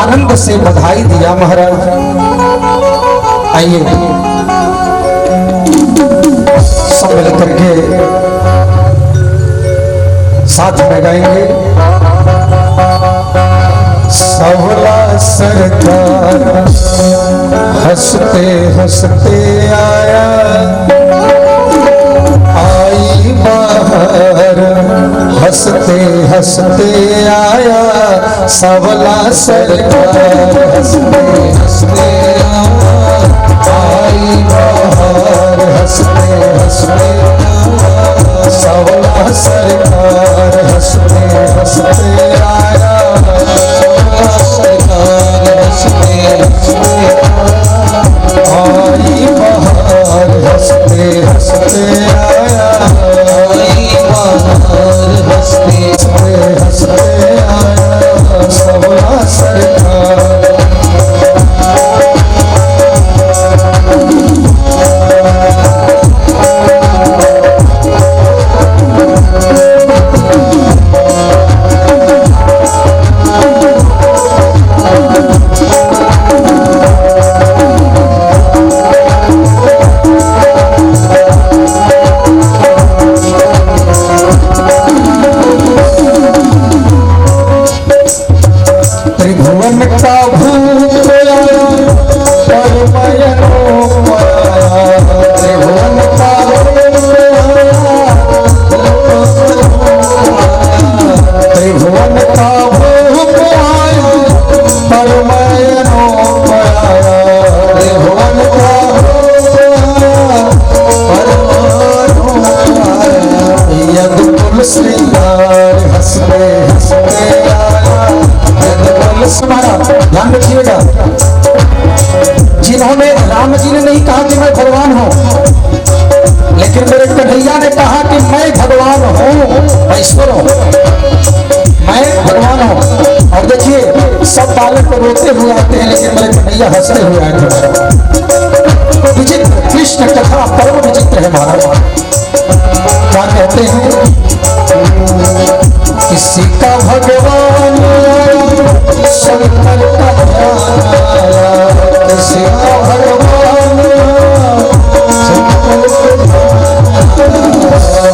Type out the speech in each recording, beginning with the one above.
आनंद से बधाई दिया महाराज। आइए सब मिलकर के साथ में गाएंगे। सवला सरकार हंसते हंसते आया, आई बाहर हंसते हंसते आया। सवला सरकार हंसते हंसते आया, आई बाहर हंसते हंसते आया। सवला सरकार हंसते हंसते आया, सरकार हंसते हंसते आई बाहर हंसते हंसते आया। आई बाहर हंसते हंसते आया। सवला सरकार ध्यान रखिएगा। जिन्होंने राम जी ने नहीं कहा कि मैं भगवान हूं, लेकिन मेरे कन्हैया ने कहा कि मैं भगवान हूं, मैं ईश्वर हूं, मैं भगवान हूं। और देखिए सब बालक तो रोते हुए आते हैं, लेकिन मेरे कन्हैया हंसते हुए आए थे। विचित्र कृष्ण कथा परम विचित्र है महाराज। क्या कहते हैं? किसी का भगवान शंकर का ध्यान आया, किसी का भगवान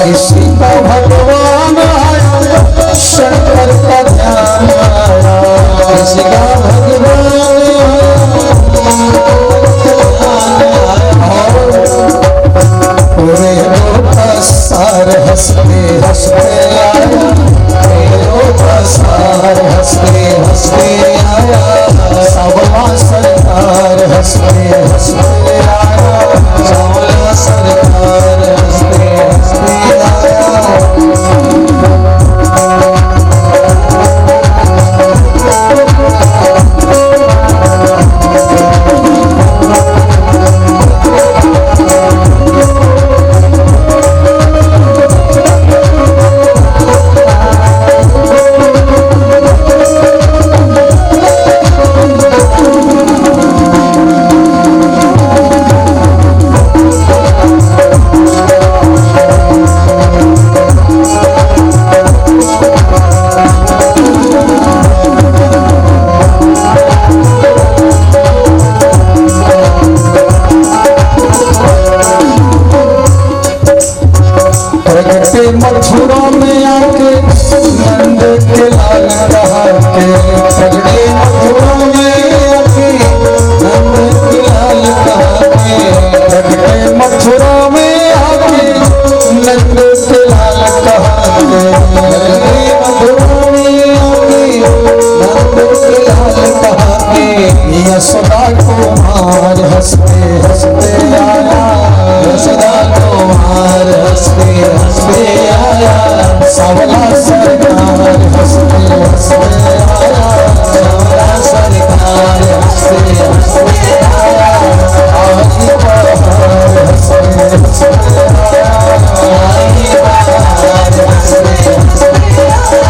किसी का भगवान आया, शंकर का ध्यान आया। किसी का भगवान पूरे लोग सार हंसते हंसते आया, सार हंसते हंसते आया। सवला सरकार हंसते हंसते आया, सवला सरकार हंसते हंसते आया। मथुरा में आके नंद के लाल कहा के, प्रगटे मथुरा में आके नंद के लाल कहा के, प्रगटे मथुरा में आके नंद के लाल कहा के, प्रगटे मथुरा में आके नंद के लाल कहा के। यशोदा कुमार हंसते हंसते आया, यशोदा कुमार हंसते हंसते आया। सवला सरकार हंसते हंसते आया, सवला सरकार हंसते हंसते आया। आई बाहर हंसते हंसते आया, आई बाहर हंसते हंसते आया।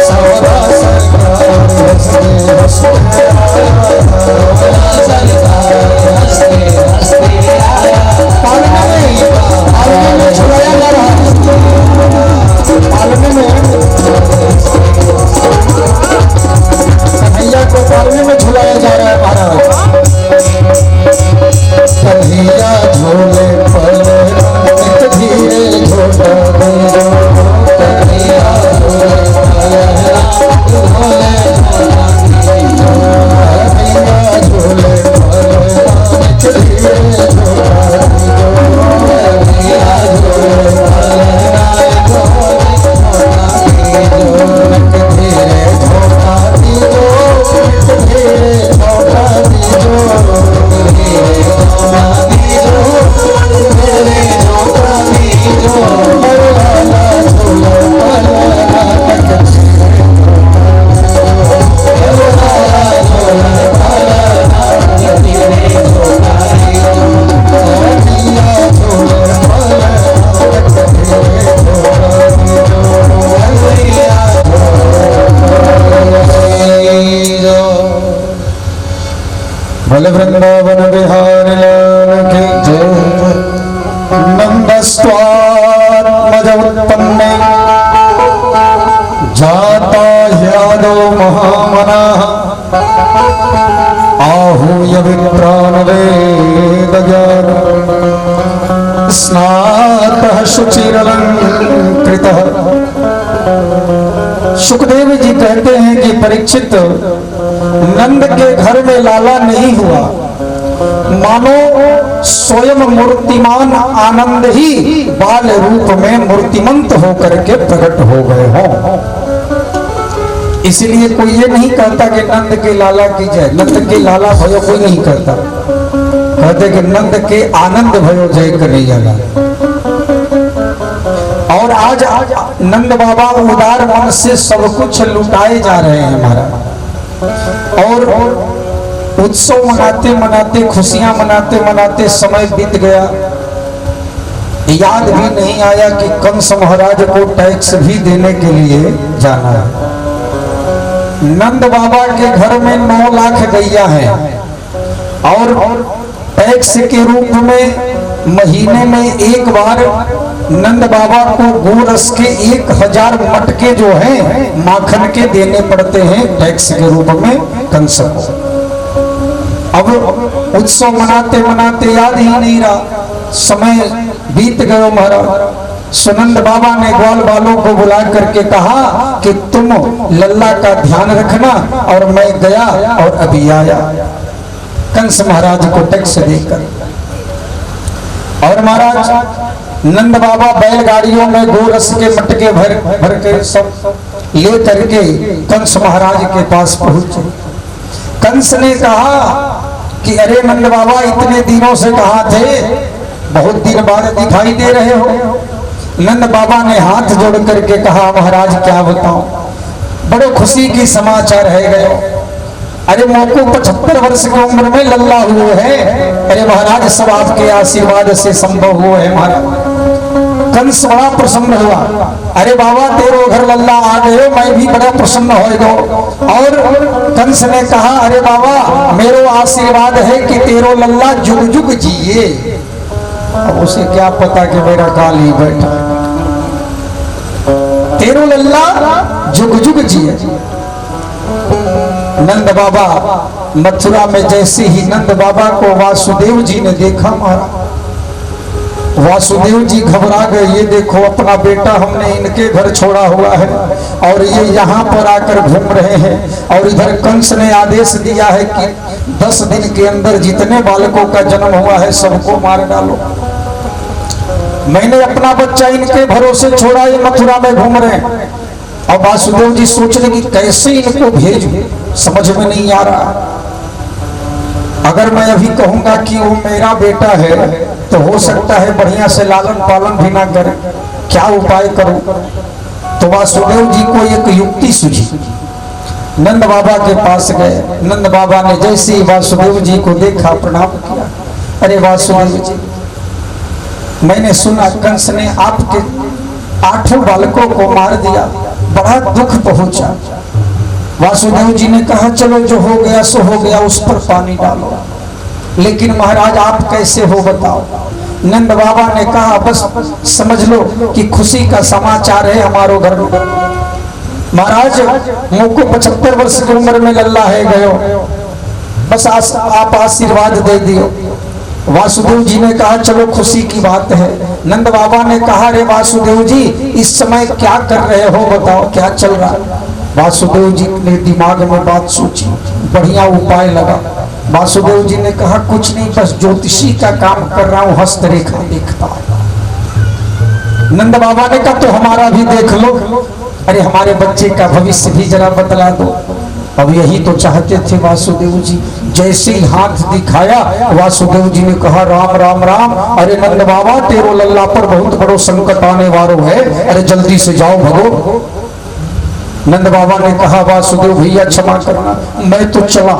सवला सरकार हंसते हंसते आया, सवला सरकार हंसते हंसते आया। पालने में छुड़ाया जा रहा है, पालने में कन्हैया को पालने जमाने में झुलाया जा रहा है महाराज। कन्हैया झूले पर नित धीरे झूला दीजो, कन्हैया झूले पर झूले झूला दीजो, कन्हैया झूले पर नित धीरे झूला दीजो, कन्हैया झूले वृंदावन बिहारी लाल की जय। नंदस्वात्मजोत्पन्ने जाता यादो महामनाः, आहूय विप्रान् वेदज्ञानं स्नातः शुचिरलंकृतः। सुखदेव जी कहते हैं कि परीक्षित, नंद के घर में लाला नहीं हुआ, मानो स्वयं मूर्तिमान आनंद ही बाल रूप में मूर्तिमंत होकर के प्रकट हो गए हों। इसलिए कोई ये नहीं कहता कि नंद के लाला की जय, नंद के लाला भयो कोई नहीं कहता, कहते कि नंद के आनंद भयो जय कन्हैया लाल। और आज नंद बाबा उदार मन से सब कुछ लुटाए जा रहे हैं महाराज, और उत्सव मनाते मनाते, खुशियां मनाते मनाते समय बीत गया। याद भी नहीं आया कि कंस महाराज को टैक्स भी देने के लिए जाना है। नंद बाबा के घर में 9 लाख गैया है, और टैक्स के रूप में महीने में एक बार नंद बाबा को गोरस के 1000 मटके जो हैं माखन के देने पड़ते हैं टैक्स के रूप में कंस को। अब उत्सव मनाते मनाते याद ही नहीं रहा, समय बीत गया महाराज। सुनंद बाबा ने ग्वाल बालों को बुला करके कहा कि तुम लल्ला का ध्यान रखना, और मैं गया और अभी आया कंस महाराज को टैक्स देकर। और महाराज नंद बाबा बैलगाड़ियों में गोरस के मटके भर के सब ले करके कंस महाराज के पास पहुंचे। कंस ने कहा कि अरे नंद बाबा, इतने दिनों से कहाँ थे, बहुत दिन बाद दिखाई दे रहे हो। नंद बाबा ने हाथ जोड़ करके कहा, महाराज क्या बताऊं, बड़े खुशी की समाचार है गए। अरे मोको 75 वर्ष की उम्र में लल्ला हुए हैं। अरे महाराज, सब आपके आशीर्वाद से संभव हुआ है महाराज। कंस बड़ा प्रसन्न हुआ, अरे बाबा तेरो घर लल्ला आ गए, मैं भी बड़ा प्रसन्न हो गो। और कंस ने कहा, अरे बाबा मेरो आशीर्वाद है कि तेरो लल्ला जुग जुग जिए। अब उसे क्या पता कि मेरा काल ही बैठा, तेरो लल्ला जुग जुग जिए। नंद बाबा मथुरा में जैसे ही नंद बाबा को वासुदेव जी ने देखा, महाराज वासुदेव जी घबरा गए। ये देखो अपना बेटा हमने इनके घर छोड़ा हुआ है और ये यहाँ पर आकर घूम रहे हैं, और इधर कंस ने आदेश दिया है कि 10 दिन के अंदर जितने बालकों का जन्म हुआ है सबको मार डालो। मैंने अपना बच्चा इनके भरोसे छोड़ा, ये मथुरा में घूम रहे हैं। और वासुदेव जी सोच रहे कि कैसे इनको भेजूं, समझ में नहीं आ रहा। अगर मैं अभी कहूंगा कि वो मेरा बेटा है तो हो सकता है बढ़िया से लालन पालन भी ना करे, क्या उपाय करूं। तो वासुदेव जी को एक युक्ति सूझी, नंद बाबा के पास गए। नंद बाबा ने जैसे ही वासुदेव जी को देखा प्रणाम किया। अरे वासुदेव जी, मैंने सुना कंस ने आपके 8 बालकों को मार दिया, बड़ा दुख पहुंचा। वासुदेव जी ने कहा चलो जो हो गया सो हो गया, उस पर पानी डालो। लेकिन महाराज आप कैसे हो बताओ। नंद बाबा ने कहा बस समझ लो कि खुशी का समाचार है हमारे घर में। महाराज मुझको 75 वर्ष की उम्र में लल्ला है गयो, बस आप आशीर्वाद दे दियो। वासुदेव जी ने कहा चलो खुशी की बात है। नंद बाबा ने कहा रे वासुदेव जी इस समय क्या कर रहे हो, बताओ क्या चल रहा है। वासुदेव जी ने दिमाग में बात सोची, बढ़िया उपाय लगा। वासुदेव जी ने कहा कुछ नहीं, बस ज्योतिषी का काम कर रहा हूं, हस्तरेखा देखता हूं। नंद बाबा ने कहा तो हमारा भी देख लो। अरे हमारे बच्चे का भविष्य भी जरा बतला दो। अब यही तो चाहते थे वासुदेव जी। जैसे ही हाथ दिखाया वासुदेव जी ने कहा राम राम राम। अरे नंद बाबा तेरो लल्ला पर बहुत बड़ो संकट आने वालों है, अरे जल्दी से जाओ भगो। नंद बाबा ने कहा वासुदेव भैया क्षमा करना, मैं तो चला।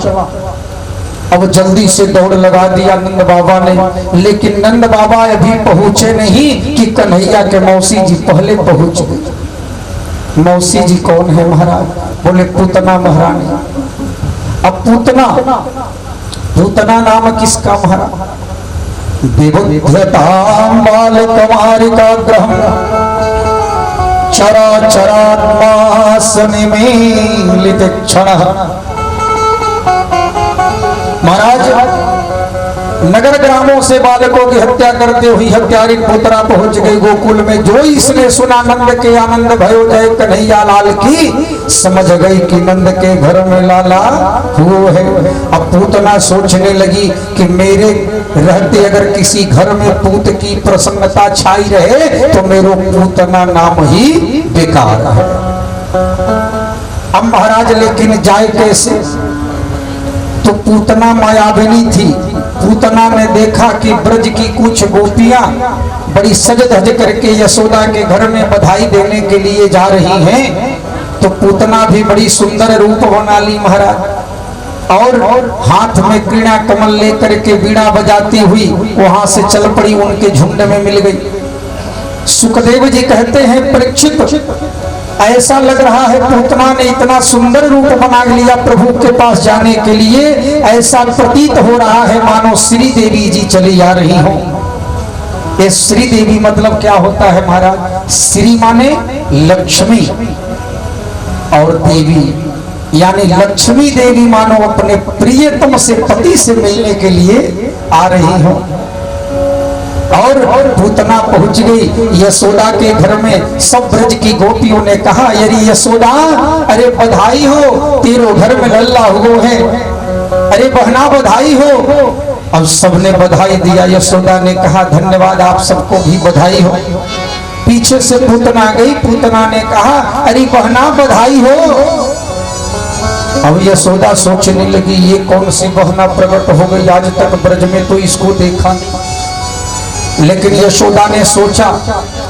अब जल्दी से दौड़ लगा दिया नंद बाबा ने, लेकिन नंद बाबा अभी पहुंचे नहीं कि कन्हैया के मौसी जी पहले पहुंच गए। मौसी जी कौन है महाराज? बोले पूतना महारानी। अब पूतना नाम किसका महाराज? विबुध्यतां बालकमारिका ग्रहं चराचरात्मा सनिमीलित क्षणः। महाराज नगर ग्रामों से बालकों की हत्या करते हुई हत्यारी पूतना पहुंच गई गोकुल में। जो इसने सुना नंद के आनंद भयो जय कन्हैया लाल की, समझ गई कि नंद के घर में लाला वो है। अब पूतना सोचने लगी कि मेरे रहते अगर किसी घर में पूत की प्रसन्नता छाई रहे तो मेरा पूतना नाम ही बेकार है। अब महाराज लेकिन जाए कैसे? तो पूतना मायाविनी थी। पूतना ने देखा कि ब्रज की कुछ गोपियां बड़ी सज धज करके यशोदा के घर में बधाई देने के लिए जा रही हैं। तो पूतना भी बड़ी सुंदर रूप बना ली महाराज, और हाथ में वीणा कमल लेकर के वीणा बजाती हुई वहां से चल पड़ी, उनके झुंड में मिल गई। सुखदेव जी कहते हैं परीक्षित ऐसा लग रहा है पूतना ने इतना सुंदर रूप बना लिया प्रभु के पास जाने के लिए, ऐसा प्रतीत हो रहा है मानो श्री देवी जी चली आ रही हो। ये श्री देवी मतलब क्या होता है महाराज? श्री माने लक्ष्मी और देवी, यानी लक्ष्मी देवी मानो अपने प्रियतम से पति से मिलने के लिए आ रही हो। और पूतना पहुंच गई यशोदा के घर में। सब ब्रज की गोपियों ने कहा अरे यशोदा, अरे बधाई हो, तेरो घर में लल्ला हुआ है, अरे बहना बधाई हो। अब सबने बधाई दिया। यशोदा ने कहा धन्यवाद, आप सबको भी बधाई हो। पीछे से पूतना गई, पूतना ने कहा अरे बहना बधाई हो। अब यशोदा सोचने लगी ये कौन सी बहना प्रकट हो गई, आज तक ब्रज में तो इसको देखा नहीं। लेकिन यशोदा ने सोचा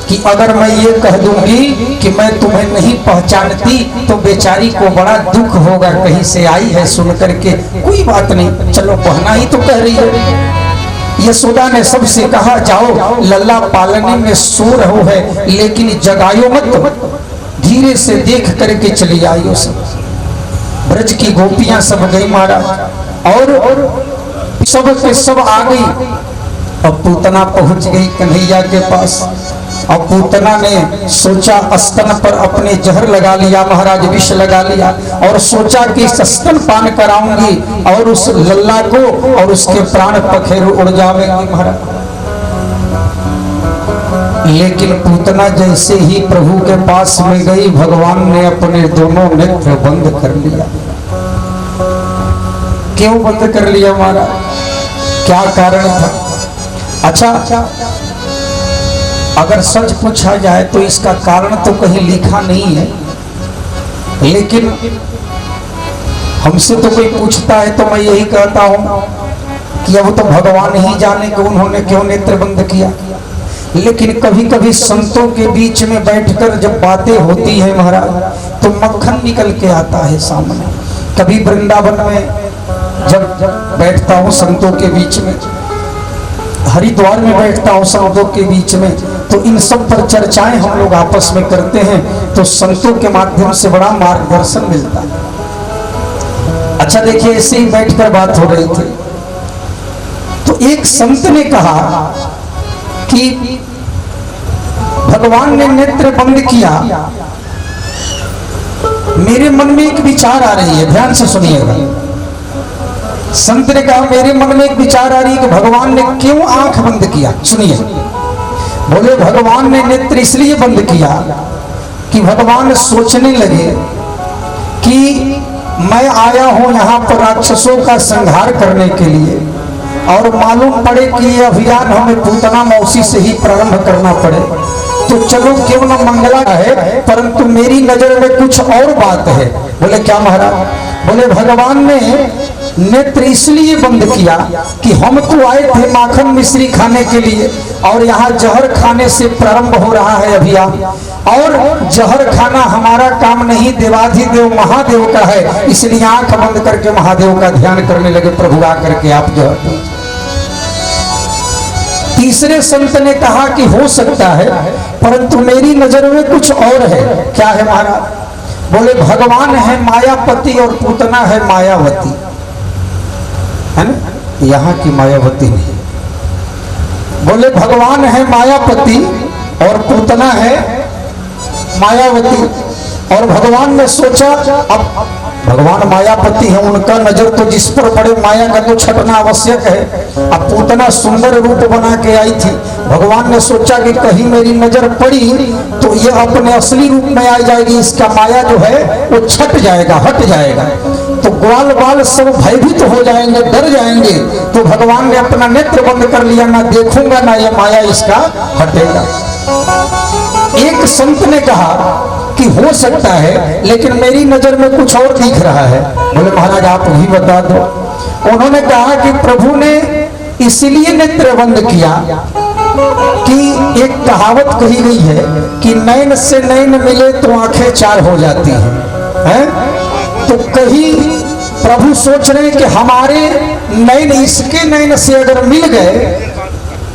कि अगर मैं ये कह दूंगी कि मैं तुम्हें नहीं पहचानती तो बेचारी को बड़ा दुख होगा, कहीं से आई है सुन करके। कोई बात नहीं, चलो बहना ही तो कह रही है। यशोदा ने सबसे कहा जाओ लल्ला पालने में सो रहो है, लेकिन जगायो मत, धीरे से देख करके चली आइयो। सब ब्रज की गोपियां सब गई महाराज, और सब के सब आ गई। अब पूतना पहुंच गई कन्हैया के पास। अब पूतना ने सोचा स्तन पर अपने जहर लगा लिया महाराज, विष लगा लिया, और सोचा कि स्तन पान कराऊंगी और उस लल्ला को और उसके प्राण पखेरु उड़ जावेंगे महाराज। लेकिन पूतना जैसे ही प्रभु के पास में गई, भगवान ने अपने दोनों नेत्र बंद कर लिया। क्यों बंद कर लिया महाराज? क्या कारण था? अच्छा, अगर सच पूछा जाए तो इसका कारण तो कहीं लिखा नहीं है, लेकिन हमसे तो कोई पूछता है तो मैं यही कहता हूं कि अब तो भगवान ही जाने कि उन्होंने क्यों नेत्र बंद किया। लेकिन कभी कभी संतों के बीच में बैठकर जब बातें होती है महाराज, तो मक्खन निकल के आता है सामने। कभी वृंदावन में जब बैठता हूँ संतों के बीच में, हरिद्वार में बैठता हूँ संतों के बीच में, तो इन सब पर चर्चाएं हम लोग आपस में करते हैं, तो संतों के माध्यम से बड़ा मार्गदर्शन मिलता है। अच्छा देखिए, ऐसे ही बैठकर बात हो रही थी तो एक संत ने कहा कि भगवान ने नेत्र बंद किया मेरे मन में एक विचार आ रही है, ध्यान से सुनिएगा। संत ने कहा मेरे मन में एक विचार आ रही है कि भगवान ने क्यों आंख बंद किया। सुनिए, बोले भगवान ने नेत्र इसलिए बंद किया कि भगवान सोचने लगे कि मैं आया हूं यहां पर राक्षसों का संहार करने के लिए, और मालूम पड़े कि ये अभियान हमें पूतना मौसी से ही प्रारंभ करना पड़े, तो चलो क्यों न मंगला है, परंतु मेरी नजर में कुछ और बात है। बोले क्या महाराज? बोले भगवान ने नेत्र इसलिए बंद किया कि हम तो आए थे माखन मिश्री खाने के लिए, और यहाँ जहर खाने से प्रारंभ हो रहा है अभियान, और जहर खाना हमारा काम नहीं, देवाधिदेव महादेव का है, इसलिए आंख बंद करके महादेव का ध्यान करने लगे। प्रभु आकर के आप जहर। तीसरे संत ने कहा कि हो सकता है, परंतु मेरी नजर में कुछ और है। क्या है महाराज? बोले भगवान है मायापति और पूतना है मायावती, है ना? यहाँ की मायावती नहीं। बोले भगवान है मायापति और पूतना है मायावती, और भगवान ने सोचा अब भगवान मायापति है, उनका नजर तो जिस पर पड़े माया का तो छटना आवश्यक है। अब पूतना सुंदर रूप बना के आई थी, भगवान ने सोचा कि कहीं मेरी नजर पड़ी तो ये अपने असली रूप में आ जाएगी, इसका माया जो है वो छट जाएगा, हट जाएगा, तो ग्वाल बाल सब भयभीत हो जाएंगे, डर जाएंगे। तो भगवान ने अपना नेत्र बंद कर लिया, ना देखूंगा ना ये माया इसका हटेगा। एक संत ने कहा कि हो सकता है, लेकिन मेरी नजर में कुछ और दिख रहा है। बोले महाराज आप भी बता दो। उन्होंने कहा कि प्रभु ने इसलिए नेत्र बंद किया कि एक कहावत कही गई है कि नैन से नैन मिले तो आंखें चार हो जाती हैं। तो कहीं प्रभु सोच रहे हैं कि हमारे नैन इसके नैन से अगर मिल गए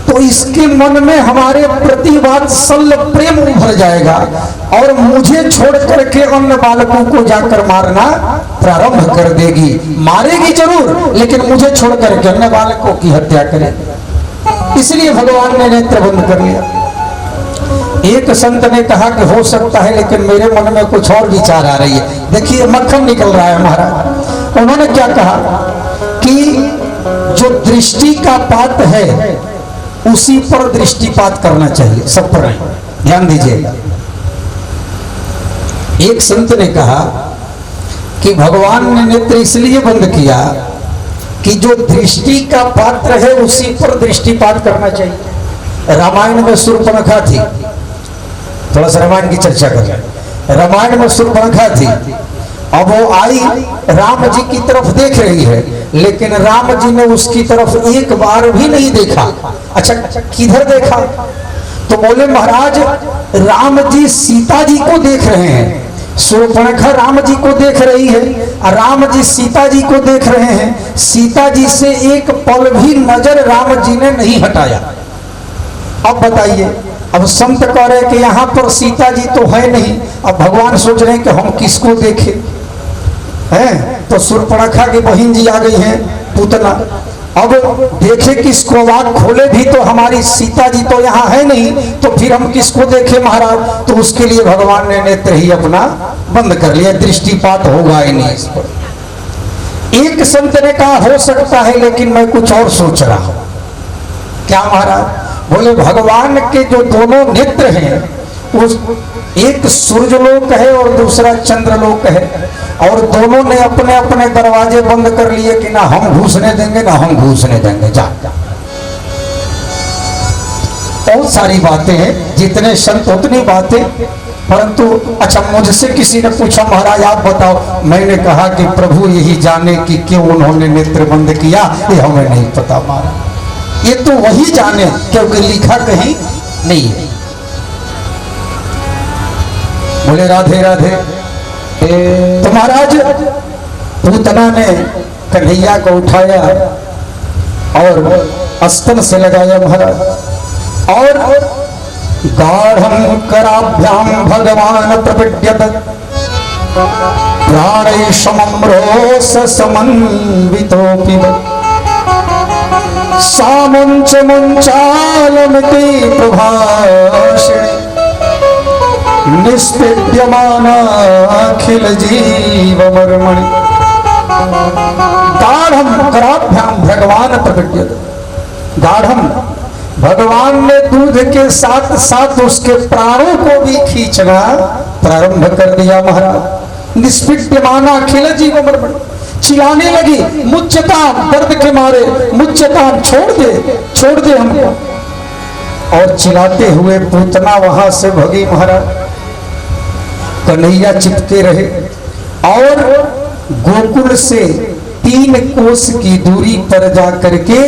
तो इसके मन में हमारे प्रति वात्सल्य प्रेम उभर जाएगा, और मुझे छोड़ करके अन्य बालकों को जाकर मारना प्रारंभ कर देगी। मारेगी जरूर, लेकिन मुझे छोड़ करके अन्य बालकों की हत्या करेगी। इसलिए भगवान ने नेत्र बंद कर लिया। एक संत ने कहा कि हो सकता है, लेकिन मेरे मन में कुछ और विचार आ रही है। देखिए मक्खन निकल रहा है महाराज। उन्होंने क्या कहा कि जो दृष्टि का पात है उसी पर दृष्टिपात करना चाहिए, सब पर ध्यान दीजिएगा। एक संत ने कहा कि भगवान ने नेत्र इसलिए बंद किया कि जो दृष्टि का पात्र है उसी पर दृष्टिपात करना चाहिए। रामायण में शूर्पणखा थी, थोड़ा सा रामायण की चर्चा करें। रामायण में शूर्पणखा थी, अब वो आई राम जी की तरफ देख रही है, लेकिन राम जी ने उसकी तरफ एक बार भी नहीं देखा। अच्छा किधर देखा? तो बोले महाराज राम जी सीता जी को देख रहे हैं, शूर्पणखा राम जी को देख रही है, राम जी सीता जी को देख रहे हैं, सीता जी से एक पल भी नजर राम जी ने नहीं हटाया। अब बताइए, अब संत कह रहे कि यहाँ पर सीता जी तो है नहीं, अब भगवान सोच रहे हैं कि हम किसको देखें, हैं? तो शूर्पणखा की बहन जी आ गई हैं, पूतना। अब देखे किसको, आँख खोले भी तो हमारी सीता जी तो यहाँ है नहीं, तो फिर हम किसको देखें महाराज? तो उसके लिए भगवान ने नेत्र ही अपना बंद कर लिया, दृष्टिपात होगा ही नहीं इस पर। एक संत ने कहा हो सकता है, लेकिन मैं कुछ और सोच रहा हूं। क्या महाराज? बोले भगवान के जो दोनों नेत्र हैं, उस एक सूर्यलोक है और दूसरा चंद्रलोक है, और दोनों ने अपने अपने दरवाजे बंद कर लिए कि ना हम घुसने देंगे ना हम घुसने देंगे। जा बहुत सारी बातें हैं, जितने संत उतनी बातें। परंतु अच्छा मुझसे किसी ने पूछा महाराज आप बताओ, मैंने कहा कि प्रभु यही जाने कि क्यों उन्होंने नेत्र बंद किया, ये हमें नहीं पता महाराज, ये तो वही जाने, क्योंकि लिखा कहीं नहीं है। बोले राधे राधे। तो महाराज पूतना ने कन्हैया को उठाया और स्तन से लगाया महाराज, और गाढ़ं कराभ्याम भगवान प्रपद्यत प्राणैषमम्रोस समन्वितोऽपि सामुञ्च मुञ्चालमिति प्रभाषणे निष्पेद्यमानाखिल जीवमर्मणि गाढ़म कराभ्याम भगवान प्रकट्यत। गाढ़म, भगवान ने दूध के साथ साथ उसके प्राणों को भी खींचना प्रारंभ कर दिया महाराज। निष्पेद्यमानाखिल जीवमर्मणि, चिल्लाने लगी मुच्यताम, दर्द के मारे मुच्यताम, छोड़ दे हमको। और चिल्लाते हुए पूतना वहां से भगी महाराज। कन्हैया चिपके रहे और गोकुल से 3 कोस की दूरी पर जाकर के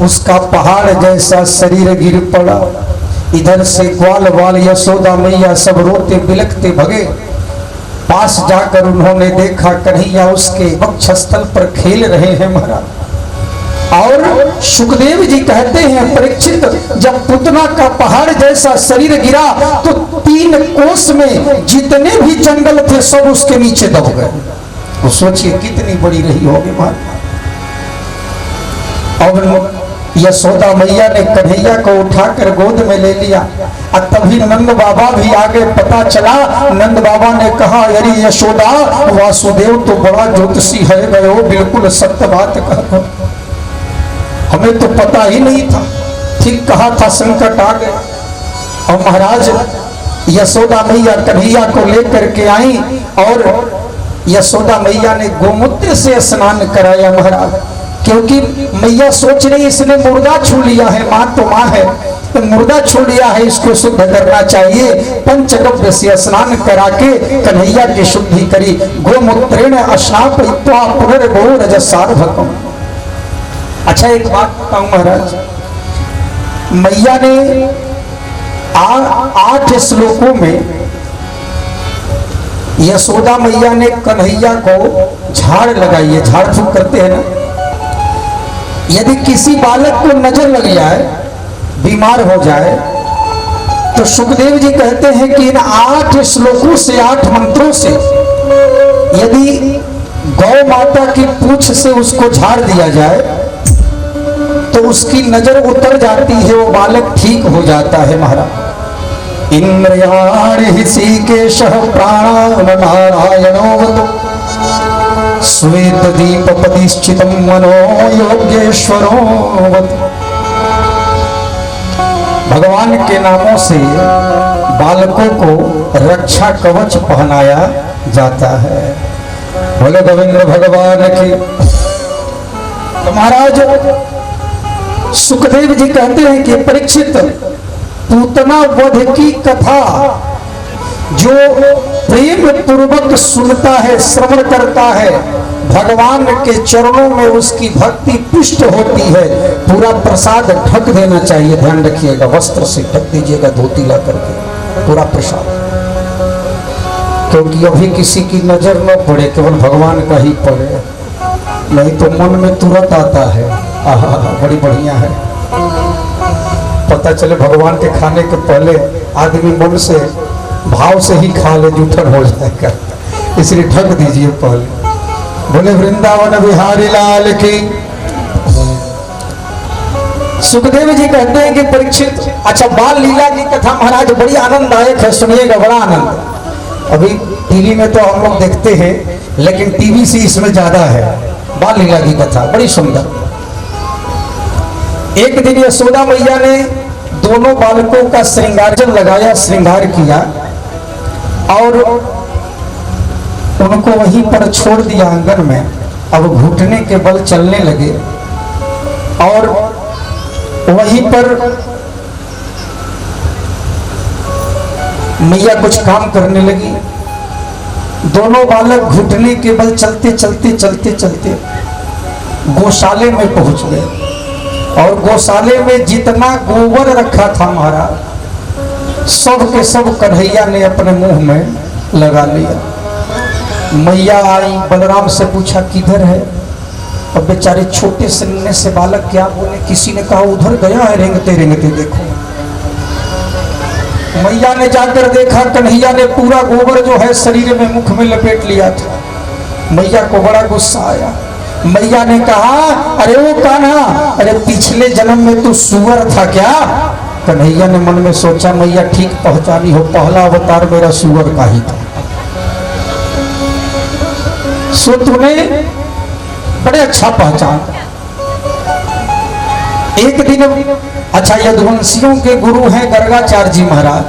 उसका पहाड़ जैसा शरीर गिर पड़ा। इधर से ग्वाल वाल यशोदा मैया सब रोते बिलखते भगे। पास जाकर उन्होंने देखा कन्हैया उसके वक्षस्थल पर खेल रहे हैं महाराज। और सुखदेव जी कहते हैं परीक्षित, जब पुतना का पहाड़ जैसा शरीर गिरा तो 3 कोस में जितने भी जंगल थे सब उसके नीचे दब गए। तो सोचिए कितनी बड़ी रही होगी बात। और यशोदा मैया ने कन्हैया को उठाकर गोद में ले लिया। और तभी नंद बाबा भी आगे, पता चला नंद बाबा ने कहा, अरे यशोदा, वासुदेव तो बड़ा ज्योतिषी है गयो, बिल्कुल सत्य बात कहा, हमें तो पता ही नहीं था। ठीक कहा था, संकट आ गए। और महाराज यशोदा मैया कन्हैया को लेकर के आई और यशोदा मैया ने गोमूत्र से स्नान कराया महाराज। क्योंकि मैया सोच रही इसने मुर्दा छू लिया है, माँ तो माँ है, तो मुर्दा छू लिया है, इसको शुद्ध करना चाहिए। पंचगव्य से स्नान करा के कन्हैया की शुद्धि करी। गोमूत्रेण स्नापयित्वा पुनर्गो रजसार्भकम्। अच्छा एक बात बताऊं महाराज, मैया ने 8 श्लोकों में यशोदा मैया ने कन्हैया को झाड़ लगाई है। झाड़ फूक करते हैं ना, यदि किसी बालक को नजर लग जाए, बीमार हो जाए, तो सुखदेव जी कहते हैं कि इन 8 श्लोकों से, 8 मंत्रों से यदि गौ माता की पूंछ से उसको झाड़ दिया जाए तो उसकी नजर उतर जाती है, वो बालक ठीक हो जाता है महाराज। इंद्रियाणि ऋषिकेशः प्राणानारायणोऽवतु श्वेत दीपपतिष्ठितं मनो योगेश्वरोऽवतु। भगवान के नामों से बालकों को रक्षा कवच पहनाया जाता है। बोले गोविंद भगवान की। तो महाराज सुखदेव जी कहते हैं कि परीक्षित, पूतना वध की कथा जो प्रेम पूर्वक सुनता है, श्रवण करता है, भगवान के चरणों में उसकी भक्ति पुष्ट होती है, पूरा प्रसाद ढक देना चाहिए। ध्यान रखिएगा, वस्त्र से ढक दीजिएगा, धोती ला करके पूरा प्रसाद। क्योंकि अभी किसी की नजर न पड़े, केवल भगवान का ही पड़े, नहीं तो मन में तुरंत आता है, आहा बड़ी बढ़िया है। पता चले भगवान के खाने के पहले आदमी मन से, भाव से ही खा ले, जूठन हो जाएगा, इसलिए ढक दीजिए पहले। बोले वृंदावन बिहारी लाल की। सुखदेव जी कहते हैं कि परीक्षित, अच्छा बाल लीला की कथा महाराज बड़ी आनंददायक है, सुनिएगा, बड़ा आनंद। अभी टीवी में तो हम लोग देखते हैं, लेकिन टीवी से इसमें ज्यादा है। बाल लीला की कथा बड़ी सुंदर। एक दिन यशोदा मैया ने दोनों बालकों का श्रृंगार लगाया, श्रृंगार किया और उनको वहीं पर छोड़ दिया आंगन में। अब घुटने के बल चलने लगे और वहीं पर मैया कुछ काम करने लगी। दोनों बालक घुटने के बल चलते चलते चलते चलते गौशाले में पहुंच गए और गौशाले में जितना गोबर रखा था महाराज, सब के सब कन्हैया ने अपने मुंह में लगा लिया। मैया आई, बलराम से पूछा किधर है। और बेचारे छोटे से नन्हे से बालक क्या बोले, किसी ने कहा उधर गया है, रेंगते रेंगते देखो। मैया ने जाकर देखा, कन्हैया ने पूरा गोबर जो है शरीर में, मुख में लपेट लिया था। मैया को बड़ा गुस्सा आया। मैया ने कहा, अरे वो कान्हा, अरे पिछले जन्म में तू सुअर था क्या? कन्हैया ने मन में सोचा मैया ठीक पहचानी हो, पहला अवतार मेरा सुअर का ही था। सो तूने बड़े अच्छा पहचान। एक दिन अच्छा यदुवंशियों के गुरु हैं गर्गाचार्य जी महाराज।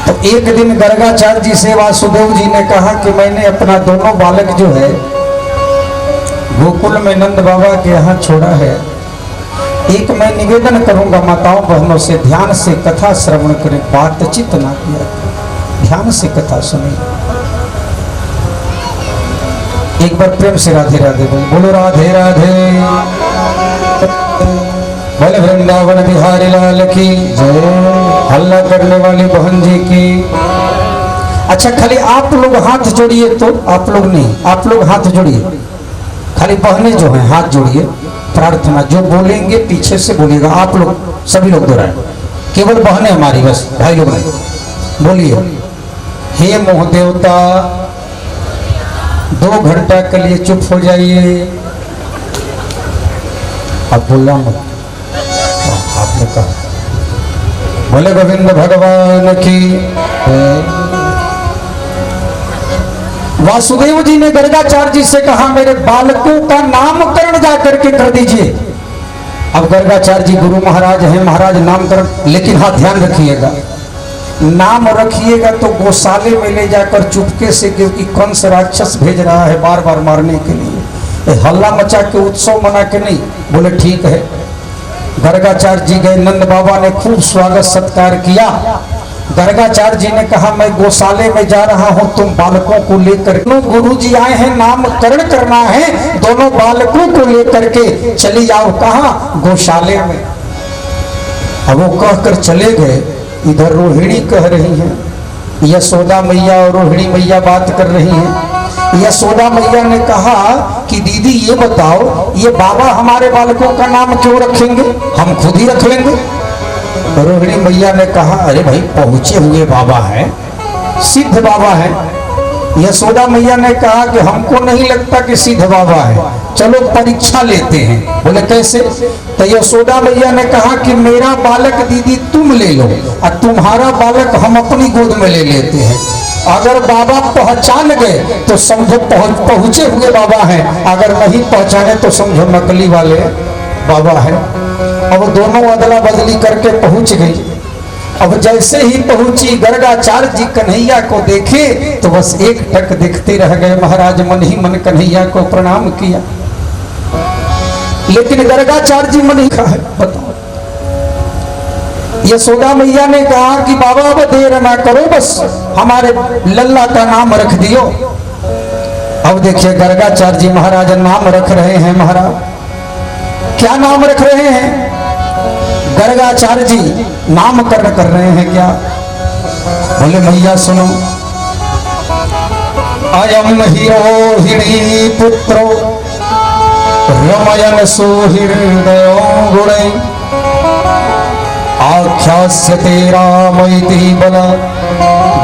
तो एक दिन गर्गाचार्य जी से वासुदेव जी ने कहा कि मैंने अपना दोनों बालक जो है गोकुल में नंद बाबा के यहाँ छोड़ा है। एक मैं निवेदन करूंगा माताओं बहनों से, ध्यान से कथा श्रवण करें, बातचीत ना किया, ध्यान से कथा सुनिए। एक बार प्रेम से राधे राधे बोलो, राधे राधे। बोले वृंदावन बिहारी लाल की जय। हल्ला करने वाली बहन जी की। अच्छा खाली आप लोग हाथ जोड़िए, तो आप लोग नहीं, आप लोग हाथ जोड़िए, खाली बहनें जो हैं हाथ जोड़िए। प्रार्थना जो बोलेंगे पीछे से बोलिएगा, आप लोग सभी लोग दोहराए, केवल बहनें हमारी, बस भाई लोग नहीं। बोलिए, हे मोह देवता 2 घंटा के लिए चुप हो जाइए। अब बोलना मत, आपने कहा। बोले गोविंद भगवान की। वासुदेव जी ने गर्गाचार्य जी से कहा मेरे बालकों का नामकरण जाकर के कर दीजिए। अब गर्गाचार्य जी गुरु महाराज हैं, महाराज नामकरण, लेकिन हाँ ध्यान रखिएगा, नाम रखिएगा तो गौशाले में ले जाकर चुपके से, क्योंकि कंस राक्षस भेज रहा है बार बार मारने के लिए, हल्ला मचा के उत्सव मना के नहीं। बोले ठीक है। गर्गाचार्य जी गए, नंद बाबा ने खूब स्वागत सत्कार किया। गर्गाचार्य जी ने कहा मैं गौशाले में जा रहा हूं, तुम बालकों को लेकर। गुरु जी आए हैं, नामकरण करना है, दोनों बालकों को लेकर के चली जाओ। कहा? गौशाले में। अब वो कहकर चले गए। इधर रोहिणी कह रही है, यशोदा मैया और रोहिणी मैया बात कर रही हैं। यशोदा मैया ने कहा कि दीदी ये बताओ, ये बाबा हमारे बालकों का नाम क्यों रखेंगे, हम खुद ही रख लेंगे। रोहिणी मैया ने कहा अरे भाई पहुंचे हुए बाबा हैं, सिद्ध बाबा हैं। यशोदा मैया ने कहा कि हमको नहीं लगता कि सिद्ध बाबा है, चलो परीक्षा लेते हैं। बोले कैसे? तो यशोदा मैया ने कहा कि मेरा बालक दीदी तुम ले लो और तुम्हारा बालक हम अपनी गोद में ले लेते हैं। अगर बाबा पहचान गए तो समझो पहुंचे हुए बाबा हैं, अगर नहीं पहचाने तो समझो नकली वाले बाबा हैं। अब दोनों अदला बदली करके पहुंच गई। अब जैसे ही पहुंची गर्गाचार्य जी कन्हैया को देखे तो बस एक टक देखते रह गए। महाराज मन ही मन कन्हैया को प्रणाम किया, लेकिन गर्गाचार्य जी मन ही कहा बताओ। यशोदा मैया ने कहा कि बाबा अब देर ना करो, बस हमारे लल्ला का नाम रख दियो। अब देखिए गर्गाचार्य जी महाराज नाम रख रहे हैं। महाराज क्या नाम रख रहे हैं? गर्गाचार्य जी नामकरण कर रहे हैं। क्या? बोले मैया सुनो, अयम ही रोहिणी पुत्रो रमयन सुहृदयो गुणे आख्यास्यते रामैति बल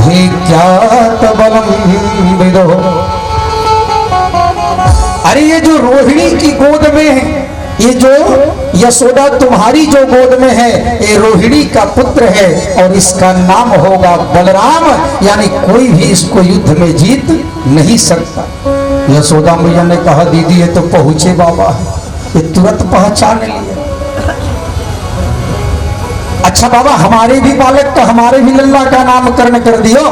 धिक्यात बलम विदो। अरे ये जो रोहिणी की गोद में है, ये जो यशोदा तुम्हारी जो गोद में है, ये रोहिणी का पुत्र है और इसका नाम होगा बलराम, यानी कोई भी इसको युद्ध में जीत नहीं सकता। यशोदा मैया ने कहा दीदी ये तो पहुंचे बाबा है, ये तुरंत पहचान लिए। अच्छा बाबा हमारे भी बालक का, हमारे भी लल्ला का नामकरण कर दियो।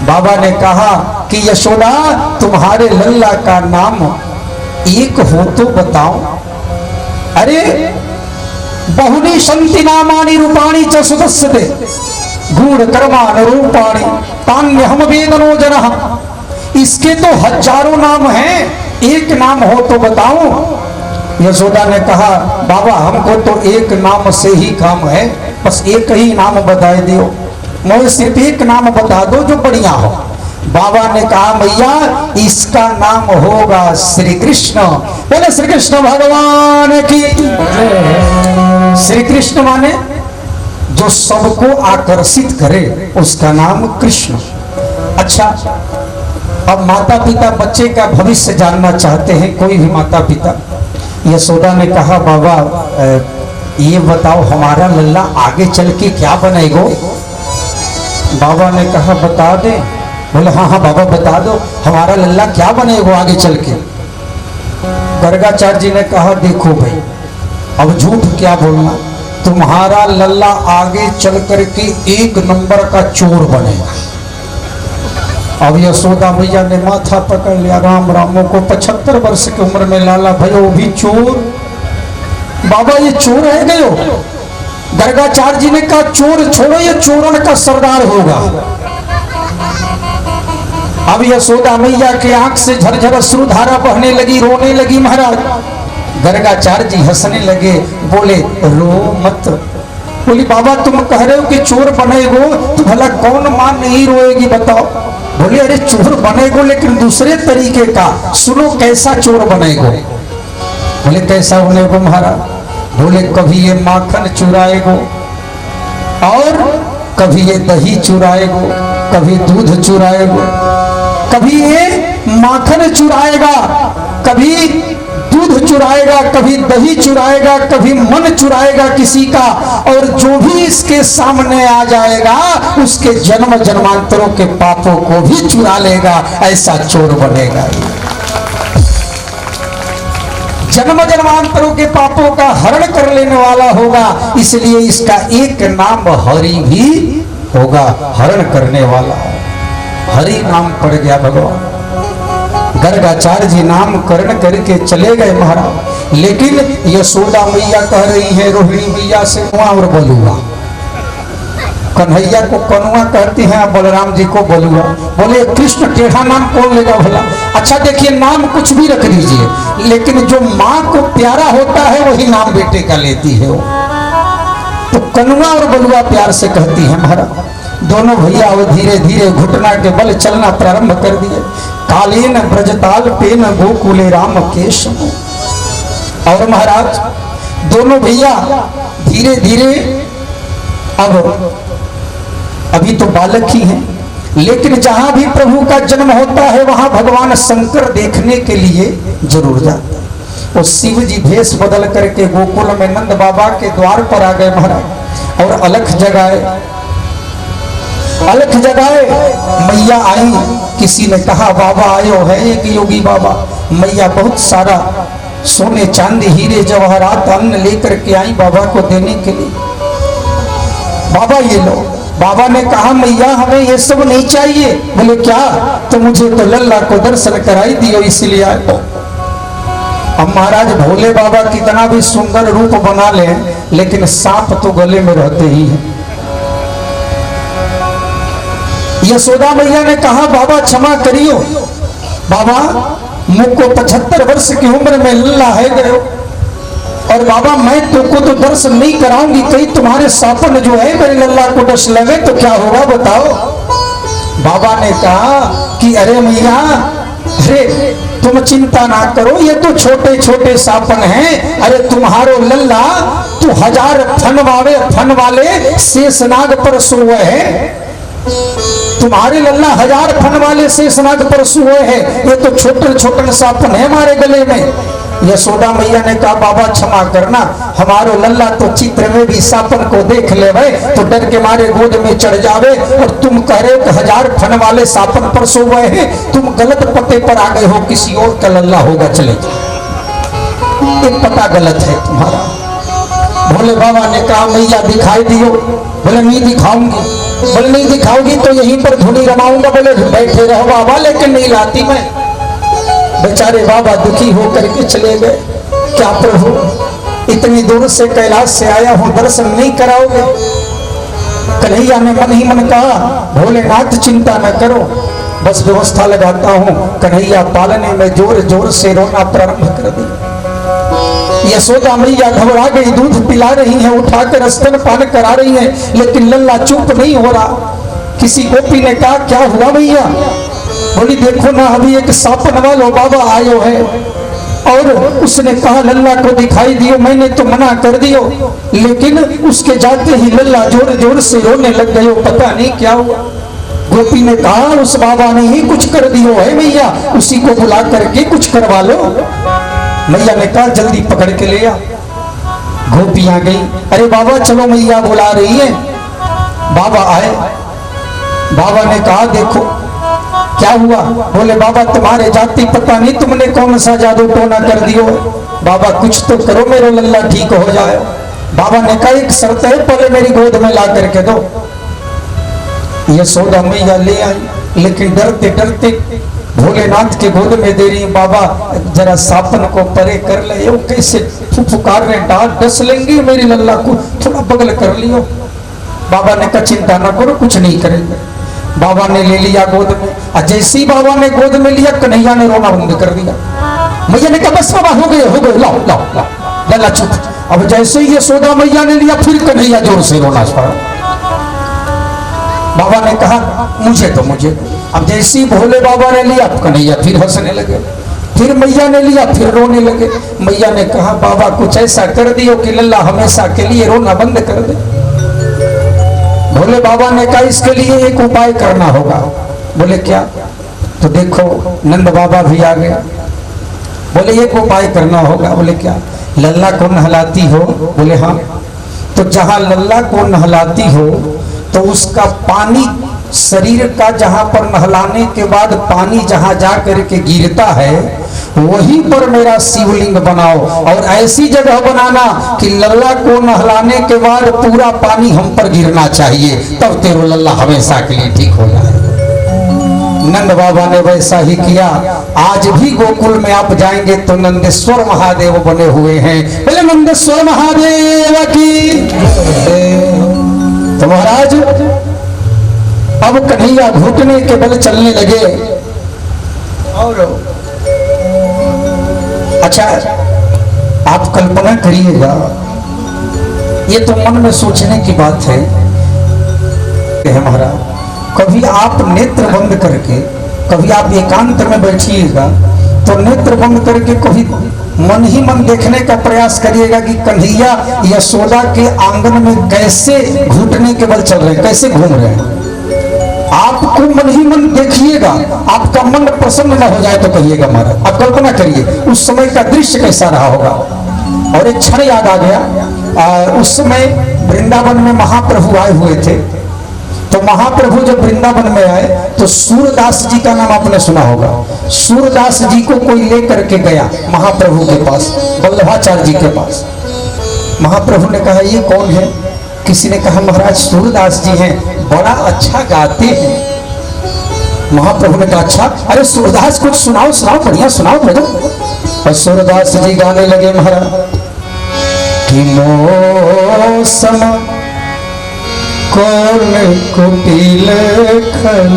बाबा ने कहा कि यशोदा तुम्हारे लल्ला का नाम एक हो तो बताओ। अरे बहुनी संति नामानि रूपाणि च सुदस्यते गूढ़ कर्माणि रूपाणि तान्यहम वेदनो जनः। इसके तो हजारों नाम हैं, एक नाम हो तो बताओ। यशोदा ने कहा बाबा हमको तो एक नाम से ही काम है, बस एक ही नाम बता दियो, मुझे सिर्फ एक नाम बता दो जो बढ़िया हो। बाबा ने कहा मैया इसका नाम होगा श्री कृष्ण। बोले श्री कृष्ण भगवान की। श्री कृष्ण माने जो सबको आकर्षित करे, उसका नाम कृष्ण। अच्छा अब माता पिता बच्चे का भविष्य जानना चाहते हैं, कोई भी माता पिता। यशोदा ने कहा बाबा ये बताओ हमारा लल्ला आगे चल के क्या बनेगो? बाबा ने कहा बता दे। बोले हाँ हाँ बाबा बता दो, हमारा लल्ला क्या बनेगो आगे चल के? गर्गाचार्य जी ने कहा देखो भाई, अब झूठ क्या बोलना, तुम्हारा लल्ला आगे चल करके 1 नंबर का चोर बनेगा। अब यशोदा मैया ने माथा पकड़ लिया, राम रामों को 75 वर्ष की उम्र में लाला भाई वो भी चोर? बाबा ये चोर है गयो? गर्गाचार्य जी ने कहा चोर छोड़ो, ये चोरन का सरदार होगा। अब यशोदा मैया के आंख से झरझर अश्रुधारा बहने लगी, रोने लगी महाराज। गर्गाचार्य जी हंसने लगे, बोले रो मत। बोली बाबा तुम कह रहे हो कि चोर बनेगो, तो भला कौन मां नहीं रोएगी बताओ? बोले अरे चोर बनेगो लेकिन दूसरे तरीके का, सुनो कैसा चोर बनेगो। बोले कैसा बनेगो महाराज? बोले कभी ये माखन चुराएगो, और कभी ये दही चुराएगो, कभी दूध चुराएगो, कभी ये माखन चुराएगा, कभी दूध चुराएगा, कभी दही चुराएगा, कभी मन चुराएगा किसी का, और जो भी इसके सामने आ जाएगा उसके जन्म जन्मांतरों के पापों को भी चुरा लेगा। ऐसा चोर बनेगा, जन्म जन्मांतरों के पापों का हरण कर लेने वाला होगा। इसलिए इसका एक नाम हरि भी होगा, हरण करने वाला। हरि नाम पड़ गया भगवान। गर्गाचार्य जी नामकरण करके चले गए महाराज। लेकिन यशोदा मैया कह रही है रोहिणी मैया से कुआं और बलुआ। कन्हैया को कनुआ कहती हैं, बलराम जी को बलुआ। बोले कृष्ण टेढ़ा नाम कौन लेगा भला? अच्छा देखिए नाम कुछ भी रख दीजिए, लेकिन जो माँ को प्यारा होता है वही नाम बेटे का लेती है वो। तो कनुआ और बलुआ प्यार से कहती है महाराज। दोनों भैया वो धीरे धीरे घुटना के बल चलना प्रारंभ कर दिए। कालीन ब्रजताल पेन गोकुले राम केश। और महाराज दोनों भैया धीरे धीरे, अब अभी तो बालक ही हैं, लेकिन जहां भी प्रभु का जन्म होता है वहां भगवान शंकर देखने के लिए जरूर जाते हैं। वो शिव जी भेष बदल करके गोकुल में नंद बाबा के द्वार पर आ गए महाराज, और अलख जगाए। अलख जगाए, मैया आई। किसी ने कहा बाबा आयो है एक योगी बाबा। मैया बहुत सारा सोने चांदी हीरे जवाहरात अन्न लेकर के आई बाबा को देने के लिए। बाबा ये लो। बाबा ने कहा मैया हमें ये सब नहीं चाहिए। बोले क्या? तो मुझे तो लल्ला को दर्शन कराई दियो इसलिए आए। अब महाराज भोले बाबा कितना भी सुंदर रूप बना ले, लेकिन सांप तो गले में रहते ही हैं। यशोदा मैया ने कहा बाबा क्षमा करियो, बाबा मुझको 75 वर्ष की उम्र में लल्ला है गयो, और बाबा मैं तुमको तो दर्शन नहीं कराऊंगी, कहीं तुम्हारे सापन जो है मेरे लल्ला को डस लगे तो क्या होगा बताओ। बाबा ने कहा कि अरे मैया, अरे तुम चिंता ना करो, ये तो छोटे छोटे सापन हैं। अरे तुम्हारो लल्ला तो 1000 फन वाले शेषनाग पर सोए है। तुम्हारे लल्ला 1000 फन वाले शेषनाग पर सोए है, ये तो छोटे छोटे सापन है हमारे गले में। यशोदा मैया ने कहा बाबा क्षमा करना, हमारो लल्ला तो चित्र में भी सापन को देख ले तो डर के मारे गोद में चढ़ जावे, और तुम कह रहे हो कि 1000 फन वाले सापन पर सो गए हैं। तुम गलत पते पर आ गए हो, किसी और का लल्ला होगा, चले जाओ, एक पता गलत है तुम्हारा। भोले बाबा ने कहा मैया दिखाई दियो। बोले नहीं दिखाऊंगी। बोले नहीं दिखाओगी तो यहीं पर धुनी रमाऊंगा। बोले बैठे रहो बाबा, लेकिन नहीं लाती मैं। बेचारे बाबा दुखी होकर के चले गए। क्या प्रभु इतनी दूर से कैलाश से आया हूं, दर्शन नहीं कराओगे? कन्हैया ने मन ही मन कहा भोलेनाथ चिंता न करो, बस व्यवस्था लगाता हूं। कन्हैया पालने में जोर जोर से रोना प्रारंभ कर दिया। यशोदा मैया घबरा गई, दूध पिला रही हैं, उठाकर स्तन पान करा रही हैं, लेकिन लल्ला चुप नहीं हो रहा। किसी गोपी ने कहा क्या हुआ मैया? बोली देखो ना अभी एक सापन वालो बाबा आयो है, और उसने कहा लल्ला को दिखाई दियो। मैंने तो मना कर दियो, लेकिन उसके जाते ही लल्ला जोर जोर से रोने लग गयो, पता नहीं क्या हुआ। गोपी ने कहा उस बाबा ने ही कुछ कर दियो है मैया, उसी को बुला करके कुछ करवा लो। मैया ने कहा जल्दी पकड़ के ले आ। गोपियां गई, अरे बाबा चलो मैया बुला रही है। बाबा आए, बाबा ने कहा देखो क्या हुआ। बोले बाबा तुम्हारे जाति पता नहीं तुमने कौन सा जादू टोना कर दियो। बाबा कुछ तो करो मेरा लल्ला ठीक हो जाए। बाबा ने कहा एक शर्त है, पहले मेरी गोद में ला करके दो। यशोदा मैया ले आई, लेकिन डरते डरते भोलेनाथ के गोद में दे रही। बाबा जरा सापन को परे कर ले, वो कैसे फुफुकार रहे, डांट डस लेंगे मेरी लल्ला को, थोड़ा बगल कर लियो। बाबा ने कहा चिंता ना करो कुछ नहीं करेंगे। बाबा ने ले लिया गोद में, और जैसे ही बाबा ने गोद में लिया कन्हैया ने रोना बंद कर दिया। मैया ने कहा बस बाबा हो गए लाओ लाओ लाओ, लल्ला चुप। अब जैसे ही यशोदा मैया ने लिया फिर कन्हैया जोर से रोना छोड़ा। बाबा ने कहा मुझे तो मुझे। अब जैसे ही भोले बाबा ने लिया कन्हैया फिर हंसने लगे, फिर मैया ने लिया फिर रोने लगे। मैया ने कहा बाबा कुछ ऐसा कर दियो कि लल्ला हमेशा के लिए रोना बंद कर दे। भोले बाबा ने कहा इसके लिए एक उपाय करना होगा। बोले क्या? तो देखो नंद बाबा भी आ गए। बोले एक उपाय करना होगा। बोले क्या? लल्ला को नहलाती हो? बोले हाँ। तो जहां लल्ला को नहलाती हो तो उसका पानी शरीर का जहां पर नहलाने के बाद पानी जहां जा करके गिरता है वहीं पर मेरा शिवलिंग बनाओ, और ऐसी जगह बनाना कि लल्ला को नहलाने के बाद पूरा पानी हम पर गिरना चाहिए, तब तेरो लल्ला हमेशा के लिए ठीक हो जाए। नंद बाबा ने वैसा ही किया। आज भी गोकुल में आप जाएंगे तो नंदेश्वर महादेव बने हुए हैं। बोले नंदेश्वर महादेव की। तो महाराज अब कन्हैया घुटने के बल चलने लगे। और अच्छा आप कल्पना करिएगा, ये तो मन में सोचने की बात है महाराज। कभी आप नेत्र बंद करके, कभी आप एकांत में बैठिएगा तो नेत्र बंद करके कभी मन ही मन देखने का प्रयास करिएगा कि कन्हैया यशोदा के आंगन में कैसे घुटने के बल चल रहे हैं, कैसे घूम रहे हैं। आपको मन ही मन देखिएगा, आपका मन प्रसन्न न हो जाए तो कहिएगा महाराज। आप कल्पना करिए उस समय का दृश्य कैसा रहा होगा। और एक क्षण याद आ गया, उस समय वृंदावन में महाप्रभु आए हुए थे। तो महाप्रभु जब वृंदावन में आए तो सूरदास जी का नाम आपने सुना होगा। सूरदास जी को कोई लेकर के गया महाप्रभु के पास, वल्लभाचार्य जी के पास। महाप्रभु ने कहा ये कौन है? किसी ने कहा महाराज सूरदास जी हैं, बड़ा अच्छा गाते हैं। महाप्रभु ने कहा अच्छा, अरे सूरदास कुछ सुनाओ सुनाओ, बढ़िया सुनाओ भजन। और सूरदास जी गाने लगे महाराज कि मौसम कौन कुटिल खल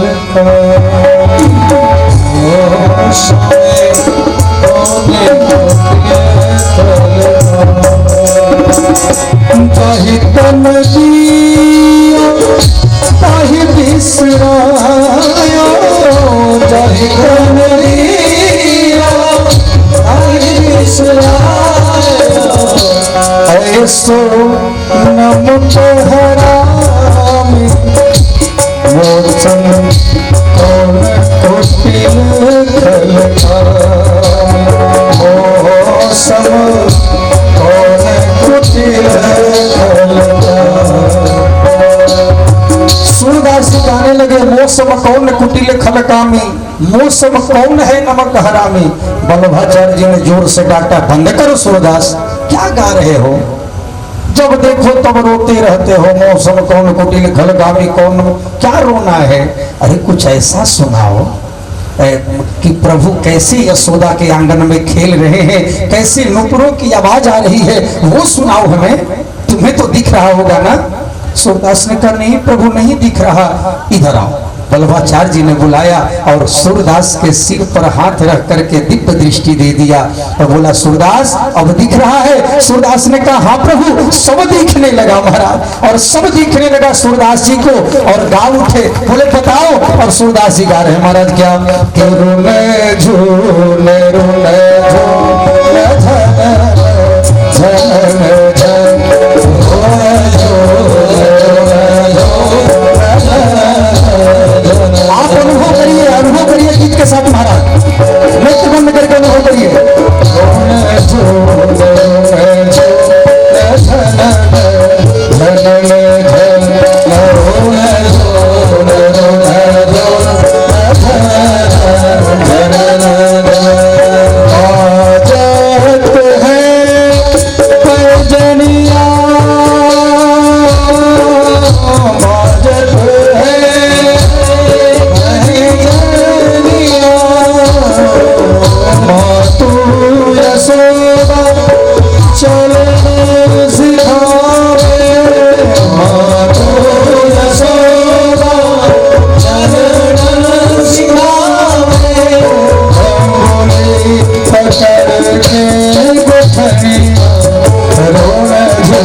ताहि तन जियो ताहि बिसरायो, ताहि तन जियो ताहि बिसरायो। ऐसो नम तोहरा मौसम कौन कुटिल खल मौसम कौन कुटिल खल। सूरदास जी गाने लगे मौसम कौन कुटिल खल कामी, मौसम कौन है नमक हरामी। वल्लभाचार्य जी ने जोर से डांटा बंद करो सूरदास, क्या गा रहे हो? जब देखो तब रोते रहते हो, मौसम कौन कुटिल खलगामी कौन, क्या रोना है? अरे कुछ ऐसा सुनाओ कि प्रभु कैसे यशोदा के आंगन में खेल रहे हैं, कैसे नुपुरों की आवाज आ रही है, वो सुनाओ हमें। तुम्हें तो दिख रहा होगा ना। सूरदास ने कहा नहीं प्रभु नहीं दिख रहा, इधर आओ। वल्लभाचार्य जी ने बुलाया और सूरदास के सिर पर हाथ रख करके दिव्य दृष्टि दे दिया और बोला सूरदास अब दिख रहा है। सूरदास ने कहा हाँ प्रभु, सब दिखने लगा महाराज। और सब दिखने लगा सूरदास जी को और गा उठे। बोले बताओ। और सूरदास जी गा रहे महाराज क्या? रोने झूले रोने झूले आप अनुभव करिए गीत के साथ महाराज, नृत्य बंद करके अनुभव करिए। यशोदा चलन सिखावे, माँ को यशोदा चलन सिखावे, बोले पकड़ के गुठलिया रोन झो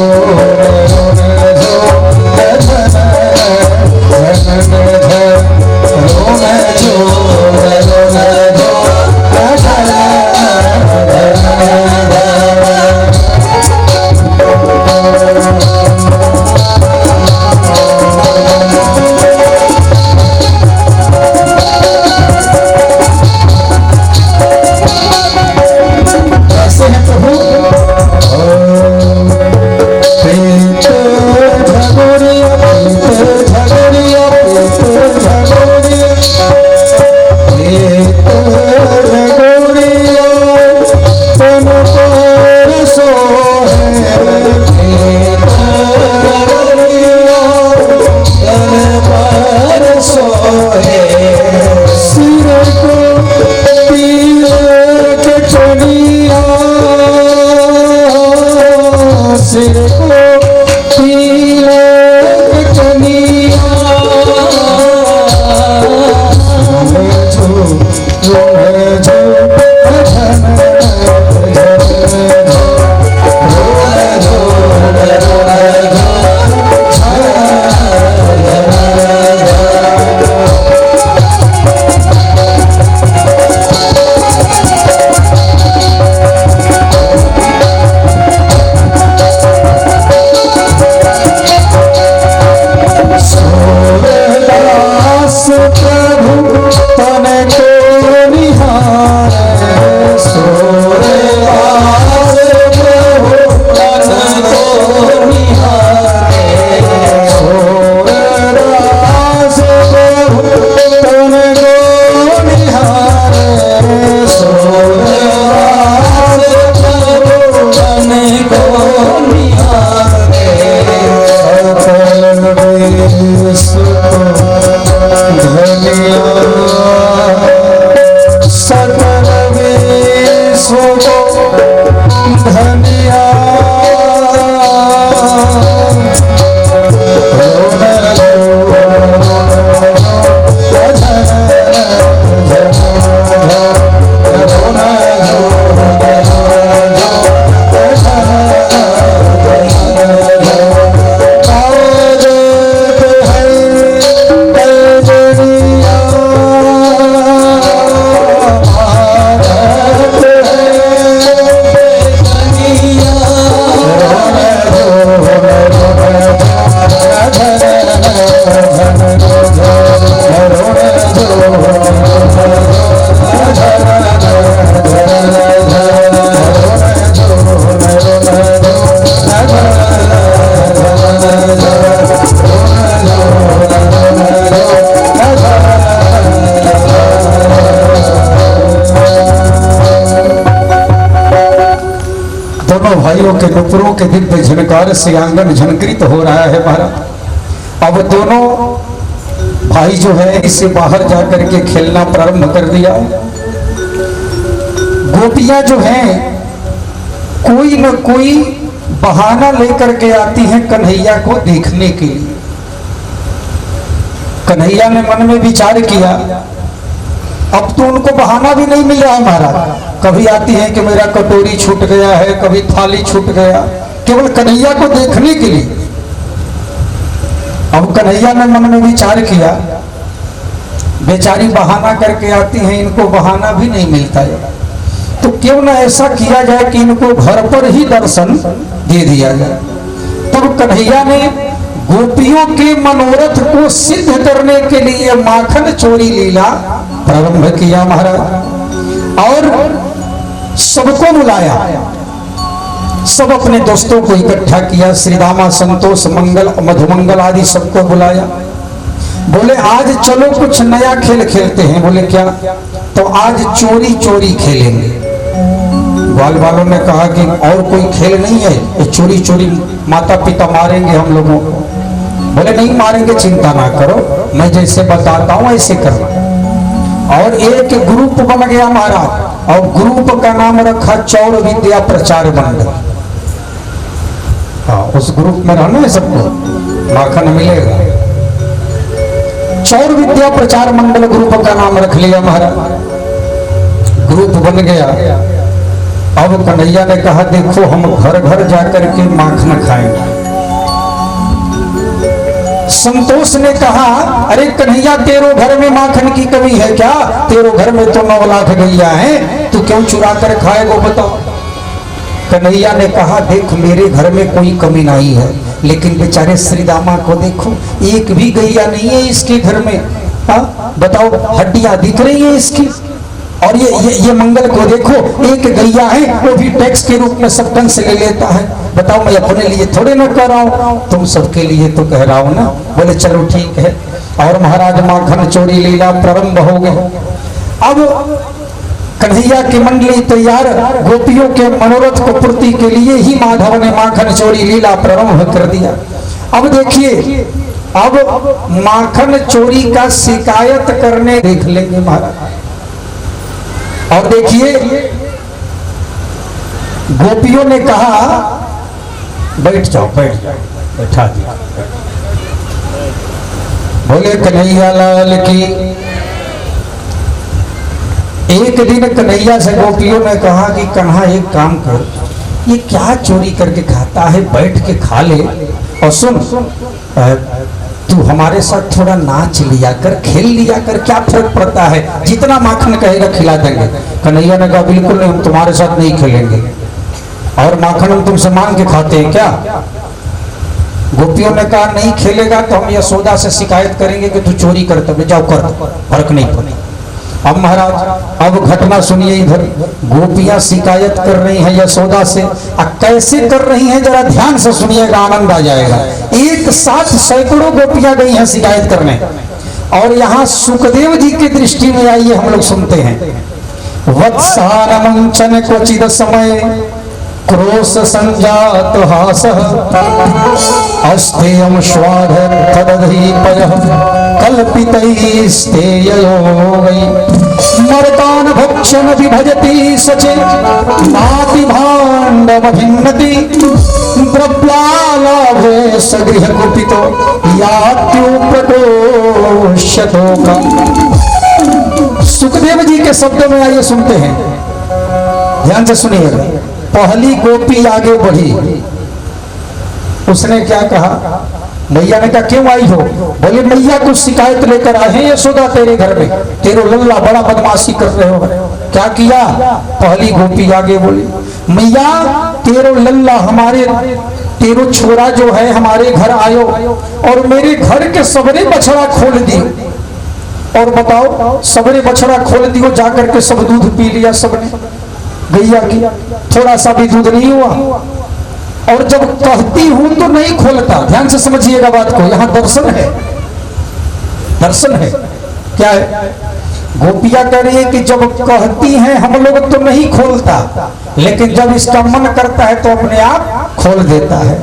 भाइयों के नुपुरों के दिव्य झनकार से आंगन झनकृत हो रहा है महाराज। अब दोनों भाई जो है इससे बाहर जाकर के खेलना प्रारंभ कर दिया। गोपियां जो हैं कोई न कोई बहाना लेकर के आती हैं कन्हैया को देखने के लिए। कन्हैया ने मन में विचार किया अब तो उनको बहाना भी नहीं मिल रहा है महाराज। कभी आती है कि मेरा कटोरी छूट गया है, कभी थाली छूट गया, केवल कन्हैया को देखने के लिए। अब कन्हैया ने मन में विचार किया बेचारी बहाना करके आती हैं, इनको बहाना भी नहीं मिलता है, तो क्यों ना ऐसा किया जाए कि इनको घर पर ही दर्शन दे दिया जाए। तब कन्हैया ने गोपियों के मनोरथ को सिद्ध करने के लिए माखन चोरी लीला प्रारंभ किया महाराज। और सबको बुलाया, सब अपने दोस्तों को इकट्ठा किया, श्रीदामा, संतोष, मंगल, मधुमंगल आदि सबको बुलाया। बोले आज चलो कुछ नया खेल खेलते हैं। बोले क्या? तो आज चोरी चोरी खेलेंगे। ग्वाल वालों ने कहा कि और कोई खेल नहीं है, ये चोरी चोरी माता पिता मारेंगे हम लोगों को। बोले नहीं मारेंगे, चिंता ना करो, मैं जैसे बताता हूँ ऐसे करना। और एक ग्रुप बन गया महाराज और ग्रुप का नाम रखा चौर विद्या प्रचार मंडल। हाँ, उस ग्रुप में रहना है सबको, माखन मिलेगा। चौर विद्या प्रचार मंडल ग्रुप का नाम रख लिया महाराज, ग्रुप बन गया। अब कन्हैया ने कहा देखो हम घर घर जाकर के माखन खाएंगे। संतोष ने कहा अरे कन्हैया तेरो घर में माखन की कमी है क्या? तेरो घर में तो 9 लाख गैया है, तू क्यों चुरा कर खाएगा बताओ? कन्हैया ने कहा देख मेरे घर में कोई कमी नहीं है, लेकिन बेचारे श्री दामा को देखो एक भी गैया नहीं है इसके घर में। हाँ बताओ, हड्डियां दिख रही है इसकी, और ये मंगल को देखो एक गैया है वो भी टैक्स के रूप में सब कंस ले लेता है। बताओ मैं अपने लिए थोड़े न कर रहा हूँ, तुम सबके लिए तो कह रहा हूँ ना। बोले चलो ठीक है। और महाराज माखन चोरी लीला प्रारंभ हो गई। अब कन्हैया की मंडली तैयार, गोपियों के मनोरथ को पूर्ति के लिए ही माधव ने माखन चोरी लीला प्रारंभ कर दिया। अब देखिए, अब माखन चोरी का शिकायत करने देख लेंगे महाराज। और देखिए गोपियों ने कहा बैठ जाओ, बैठा दिया। बोले कन्हैया लाल की। एक दिन कन्हैया से गोपियों ने कहा कि कन्हा एक काम कर, ये क्या चोरी करके खाता है, बैठ के खा ले। और सुन तू हमारे साथ थोड़ा नाच लिया कर, खेल लिया कर, क्या फर्क पड़ता है, जितना माखन कहेगा खिला देंगे। कन्हैया ने कहा बिल्कुल नहीं, हम तुम्हारे साथ नहीं खेलेंगे, और माखन हम तुमसे मांग के खाते हैं क्या? गोपियों ने कहा नहीं खेलेगा तो हम यशोदा से शिकायत करेंगे कि तू चोरी करते, जाओ कर, फर्क नहीं पड़ेगा। अब महाराज अब घटना सुनिए, इधर गोपियां शिकायत कर रही हैं यशोदा से। कैसे कर रही हैं जरा ध्यान से सुनिएगा, आनंद आ जाएगा। एक साथ सैकड़ों गोपियां गई हैं शिकायत करने, और यहाँ सुखदेव जी की दृष्टि में आइए हम लोग सुनते हैं। वत्सानमंचन क्वचिद समय क्रोश संजात हासः अस्तेयं स्वाधर तदधीपयः कल्पितैस्तेययोगै मर्तान् भक्षण विभजति सचे नाति भाण्डमभिन्नति द्रव्यालाभे सगृह कुपितो यात्युप्रकोष्यतो। सुखदेव जी के शब्दों में आइए सुनते हैं, ध्यान से सुनिएगा। पहली गोपी आगे बढ़ी, उसने क्या कहा? मैया ने कहा क्यों आई हो? बोले मैया कुछ शिकायत लेकर आए हैं यशोदा तेरे घर में, तेरो लल्ला बड़ा बदमाशी कर रहे हो। क्या किया? पहली गोपी आगे बोली मैया तेरो लल्ला हमारे, तेरो छोरा जो है हमारे घर आयो और मेरे घर के सबरे बछड़ा खोल दियो। और बताओ सबरे बछड़ा खोल दियो, जाकर के सब दूध पी लिया सबने, गैया की थोड़ा सा भी दूध नहीं हुआ। और जब कहती हूं तो नहीं खोलता। ध्यान से समझिएगा बात को, यहां दर्शन है, दर्शन है। क्या है? गोपियां कह रही है कि जब कहती हैं हम लोग तो नहीं खोलता, लेकिन जब इसका मन करता है तो अपने आप खोल देता है।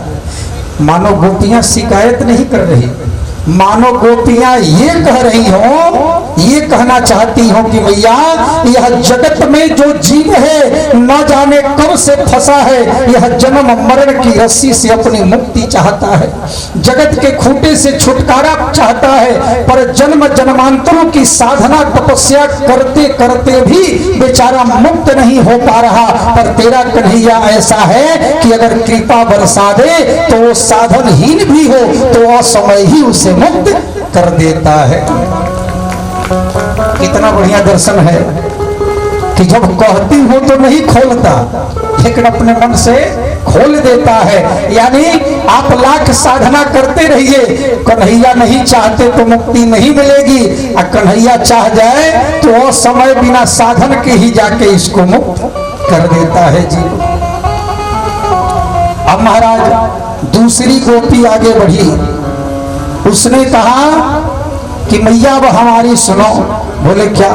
मानो गोपियां शिकायत नहीं कर रही, मानो गोपियां ये कह रही हो, ये कहना चाहती हो कि भैया यह जगत में जो जीव है न जाने कब से फंसा है, यह जन्म मरण की रस्सी से अपनी मुक्ति चाहता है, जगत के खूंटे से छुटकारा चाहता है, पर जन्म जन्मांतरों की साधना तपस्या करते करते भी बेचारा मुक्त नहीं हो पा रहा। पर तेरा कन्हैया ऐसा है कि अगर कृपा बरसा दे तो वो साधनहीन भी हो तो असमय ही उसे मुक्त कर देता है। कितना बढ़िया दर्शन है कि जब कहती हो तो नहीं खोलता, लेकिन अपने मन से खोल देता है। यानी आप लाख साधना करते रहिए, कन्हैया नहीं चाहते तो मुक्ति नहीं मिलेगी, और कन्हैया चाह जाए तो समय बिना साधन के ही जाके इसको मुक्त कर देता है जी। अब महाराज दूसरी गोपी आगे बढ़ी, उसने कहा कि मैया अब हमारी सुनो। बोले क्या?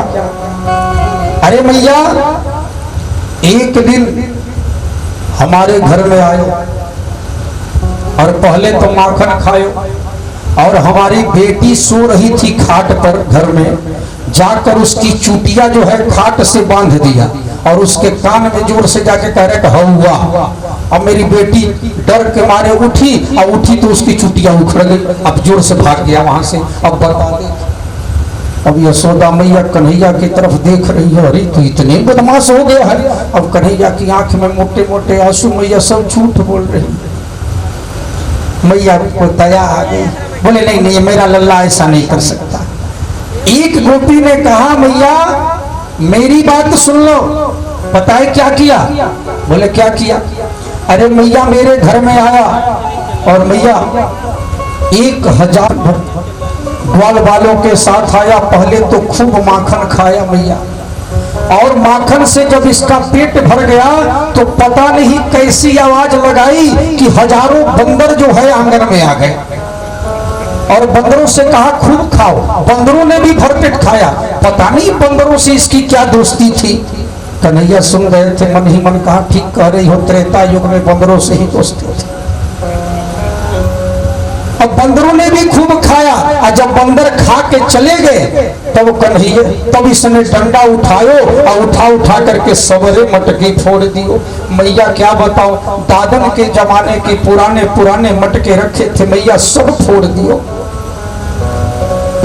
अरे मैया एक दिन हमारे घर में आयो और पहले तो माखन खायो, और हमारी बेटी सो रही थी खाट पर घर में, जाकर उसकी चूटिया जो है खाट से बांध दिया और उसके कान में जोर से जाके कह रहे हुआ। अब मेरी बेटी डर के मारे उठी, और उठी तो उसकी चूटिया उखड़ गई। अब जोर से भाग गया वहां से। अब बता दे, अब यशोदा मैया कन्हैया की तरफ देख रही है, अरे तू इतने बदमाश हो गया है। अब कन्हैया की आंख में मोटे मोटे आंसू, मैया सब झूठ बोल रही। मैया को दया आ गई, बोले नहीं नहीं मेरा लल्ला ऐसा नहीं कर सकता। एक गोपी ने कहा मैया मेरी बात सुन लो। पता है क्या किया? बोले क्या किया? अरे मैया मेरे घर में आया और मैया 1000 ग्वाल बालों के साथ आया। पहले तो खूब माखन खाया मैया, और माखन से जब इसका पेट भर गया तो पता नहीं कैसी आवाज लगाई कि हजारों बंदर जो है आंगन में आ गए, और बंदरों से कहा खूब खाओ। बंदरों ने भी भरपेट खाया। पता नहीं बंदरों से इसकी क्या दोस्ती थी। कन्हैया सुन गए थे, मन ही मन कहा ठीक कह रही हो, त्रेता युग में बंदरों से ही दोस्ती थी। अब बंदरों ने भी खूब खाया, और जब बंदर खा के चले गए तब कन्हैया तब इसने डंडा उठायो और उठा करके सबरे मटके फोड़ दियो। मैया क्या बताओ, दादन के जमाने के पुराने मटके रखे थे, मैया सब फोड़ दियो।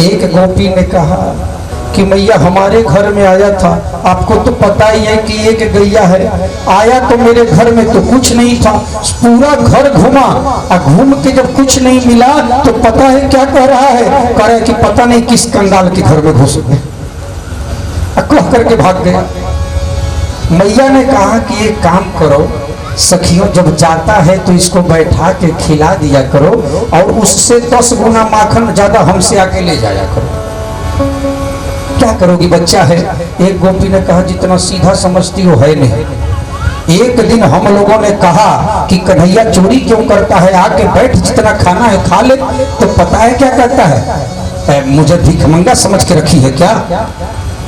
एक गोपी ने कहा कि मैया हमारे घर में आया था, आपको तो पता ही है कि एक गैया है, आया तो मेरे घर में तो कुछ नहीं था, पूरा घर घूमा, और घूम के जब कुछ नहीं मिला तो पता है क्या कह रहा है? कह रहा है कि पता नहीं किस कंगाल के घर में घुस गए, कह करके भाग गया। मैया ने कहा कि एक काम करो सखियों, जब जाता है तो इसको बैठा के खिला दिया करो, और उससे 10 गुना माखन ज्यादा हमसे आके ले जाया करो। क्या करोगी, बच्चा है। एक गोपी ने कहा जितना सीधा समझती हो है नहीं। एक दिन हम लोगों ने कहा कि कन्हैया चोरी क्यों करता है, आके बैठ, जितना खाना है खा ले। तो पता है क्या करता है? मुझे भिखमंगा समझ के रखी है क्या?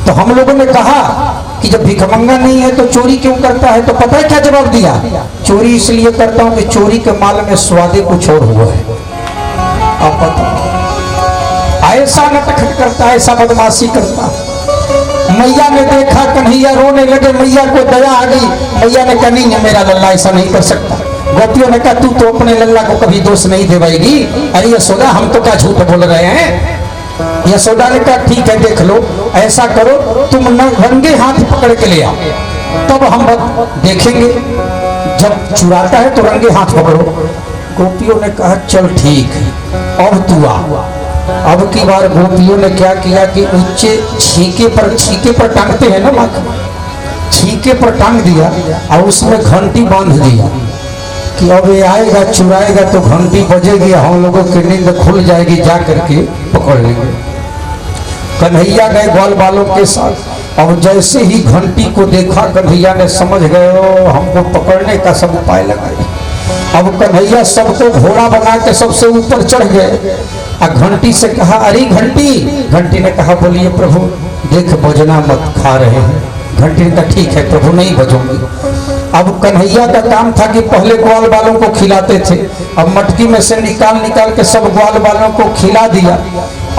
तो हम लोगों ने कहा कि जब भिखमंगा नहीं है तो चोरी क्यों करता है? तो पता है क्या जवाब दिया? चोरी इसलिए करता हूं कि चोरी के माल में स्वादे कुछ और हुआ है। आप पता ऐसा नटखट करता है, ऐसा बदमाशी करता। मैया ने देखा कन्हैया रोने लगे, मैया को दया आ गई। मैया ने कहा नहीं मेरा लल्ला ऐसा नहीं कर सकता। गोपियों ने कहा तू तो अपने लल्ला को कभी दोष नहीं देवाएगी। अरे यशोदा हम तो क्या झूठ बोल रहे हैं। यशोदा ने कहा ठीक है देख लो, ऐसा करो तुम न रंगे हाथ पकड़ के ले आओ, तब हम देखेंगे। जब चुराता है तो रंगे हाथ पकड़ो। गोपियों ने कहा चल ठीक है, अब तू आ। अब की बार गोपियों ने क्या किया कि ऊंचे छीके पर टांगते हैं ना माखन, छीके पर टांग दिया और उसमें घंटी बांध दिया कि अब ये आएगा चुराएगा तो घंटी बजेगी, हम लोगों की नींद खुल जाएगी, जा करके पकड़ लेंगे। कन्हैया गए ग्वाल बालों के साथ, और जैसे ही घंटी को देखा कन्हैया ने समझ गए हमको पकड़ने का सब उपाय लगाए। अब कन्हैया सबको घोड़ा बना के सबसे ऊपर चढ़ गए, और घंटी से कहा अरे घंटी। घंटी ने कहा बोलिए प्रभु, देख बजना मत, खा रहे हैं। घंटी ने कहा ठीक है प्रभु नहीं बजूंगी। अब कन्हैया का काम था कि पहले ग्वाल बालों को खिलाते थे, अब मटकी में से निकाल के सब ग्वाल बालों को खिला दिया,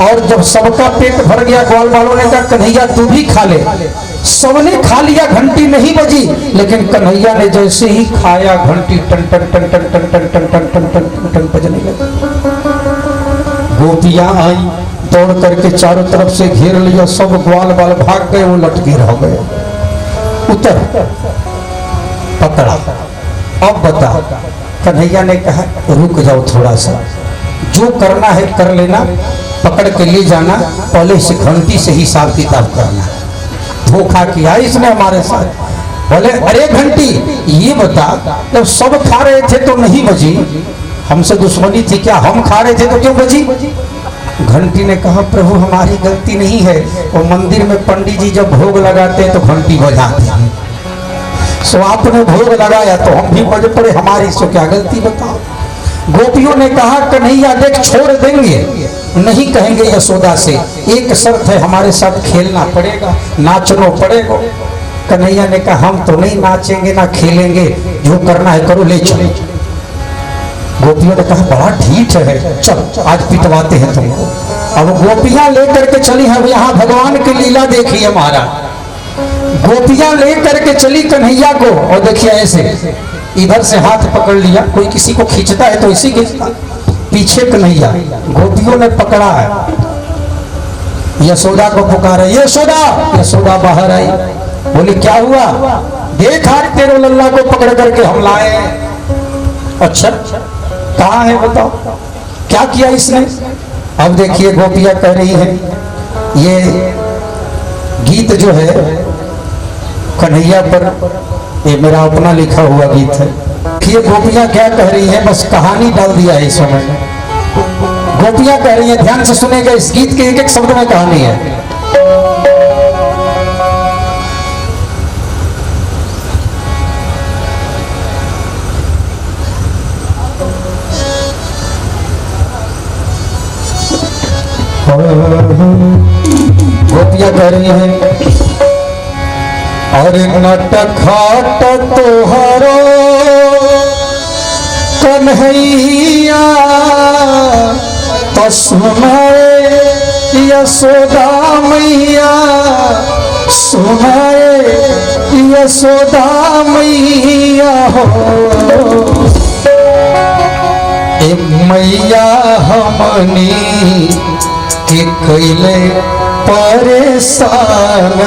और जब सबका पेट भर गया ग्वाल बालों ने कहा कन्हैया तू भी खा ले। सबने खा लिया, घंटी नहीं बजी, लेकिन कन्हैया ने जैसे ही खाया घंटी टन टन टन टन टन टन टन टन टन टन टन बजने लगी। गोपियां आई, दौड़ करके चारों तरफ से घेर लिया, सब ग्वाल बाल भाग गए, वो लटके रह गए। उतर पकड़ा। अब बता। कन्हैया ने कहा रुक जाओ थोड़ा सा, जो करना है कर लेना, पकड़ के ले जाना, पहले से घंटी से हिसाब किताब करना। धोखा किया इसने हमारे साथ। बोले अरे घंटी ये बता, जब सब खा रहे थे तो नहीं बजी, हमसे दुश्मनी थी क्या? हम खा रहे थे तो क्यों बजी? घंटी ने कहा प्रभु हमारी गलती नहीं है, वो मंदिर में पंडित जी जब भोग लगाते हैं तो घंटी बजाते हैं, सो आपने भोग लगाया तो हम भी बज पड़े, हमारी सो क्या गलती बताओ। गोपियों ने कहा कन्हैया देख छोड़ देंगे, नहीं कहेंगे यशोदा से, एक शर्त है हमारे साथ खेलना पड़ेगा, नाचना पड़ेगा। कन्हैया ने कहा हम तो नहीं नाचेंगे ना खेलेंगे, जो करना है करो, ले चलो। गोपियों ने कहा बड़ा ढीठ है, चल आज पिटवाते हैं तुमको। अब गोपियां लेकर के चली है, यहाँ भगवान की लीला देखिए महाराज। गोपियां लेकर के चली कन्हैया को, और देखिए ऐसे इधर से हाथ पकड़ लिया, कोई किसी को खींचता है तो इसी के पीछे कन्हैया, गोपियों ने पकड़ा है। यशोदा को पुकारा, यशोदा। यशोदा बाहर आई, बोली क्या हुआ? देख आज तेरे लल्ला को पकड़ करके हम लाए। अच्छा कहाँ है बताओ, क्या किया इसने? अब देखिए गोपियां कह रही है, ये गीत जो है कन्हैया पर, ये मेरा अपना लिखा हुआ गीत है। ये गोपियां क्या कह रही है, बस कहानी डाल दिया है इस समय। गोपियां कह रही है, ध्यान से सुनेगा, इस गीत के एक एक शब्द में कहानी है। गोपियां कह रही है, और नटखट तोहरो कन्हैया तो सुनाए यशोदा मैया, सुनाए यशोदा मैया हो। ए मैया हमनी के कैले परेशान,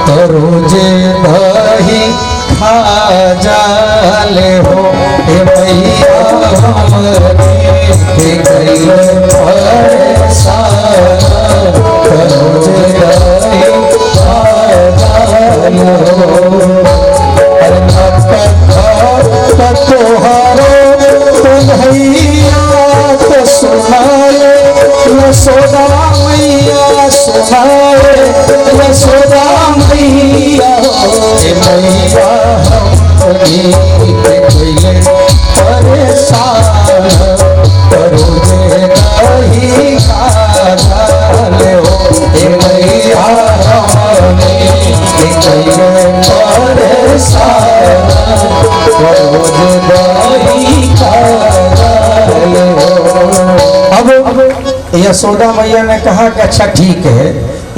तो रोजे दही खा जाले हो। ए मैया हमनी के कैले परेशान, तो रोजे दही खा जाले हो। तोहारो कन्हैया तो सुनाए यशोदा मैया, सुनाए यशोदा मैया। मैया हमनी के कैले परेशान, करो जे नहीं काले हो। मैया हमनी के कैले परेशान, करो जे नहीं काले हो। अब यशोदा मैया ने कहा कि अच्छा ठीक है,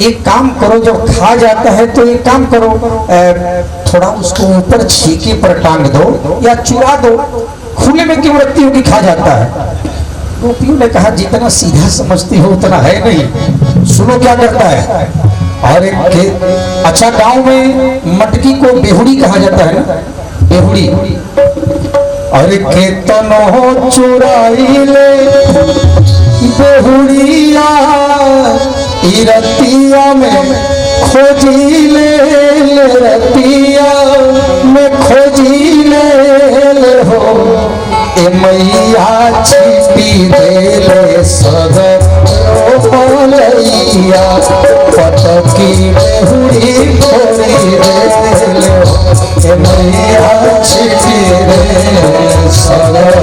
एक काम करो, जब खा जाता है तो एक काम करो, थोड़ा उसको ऊपर छीके पर टांग दो या चुरा दो, खुले में क्यों रखती हो कि खा जाता है। गोपियों ने कहा जितना सीधा समझती हो उतना है नहीं, सुनो क्या करता है। और एक अच्छा गांव में मटकी को बेहुड़ी कहा जाता है ना, बेहुड़ी। और केतनो चुराई ले बेहुड़िया, रतिया में खोजी ले, रतिया में खोजी ले हो। ए मैया छिपी दे ले सदर मलैया, पटकी बेहुड़ी खोरी दे हो। ए मैया छिपी दे सदर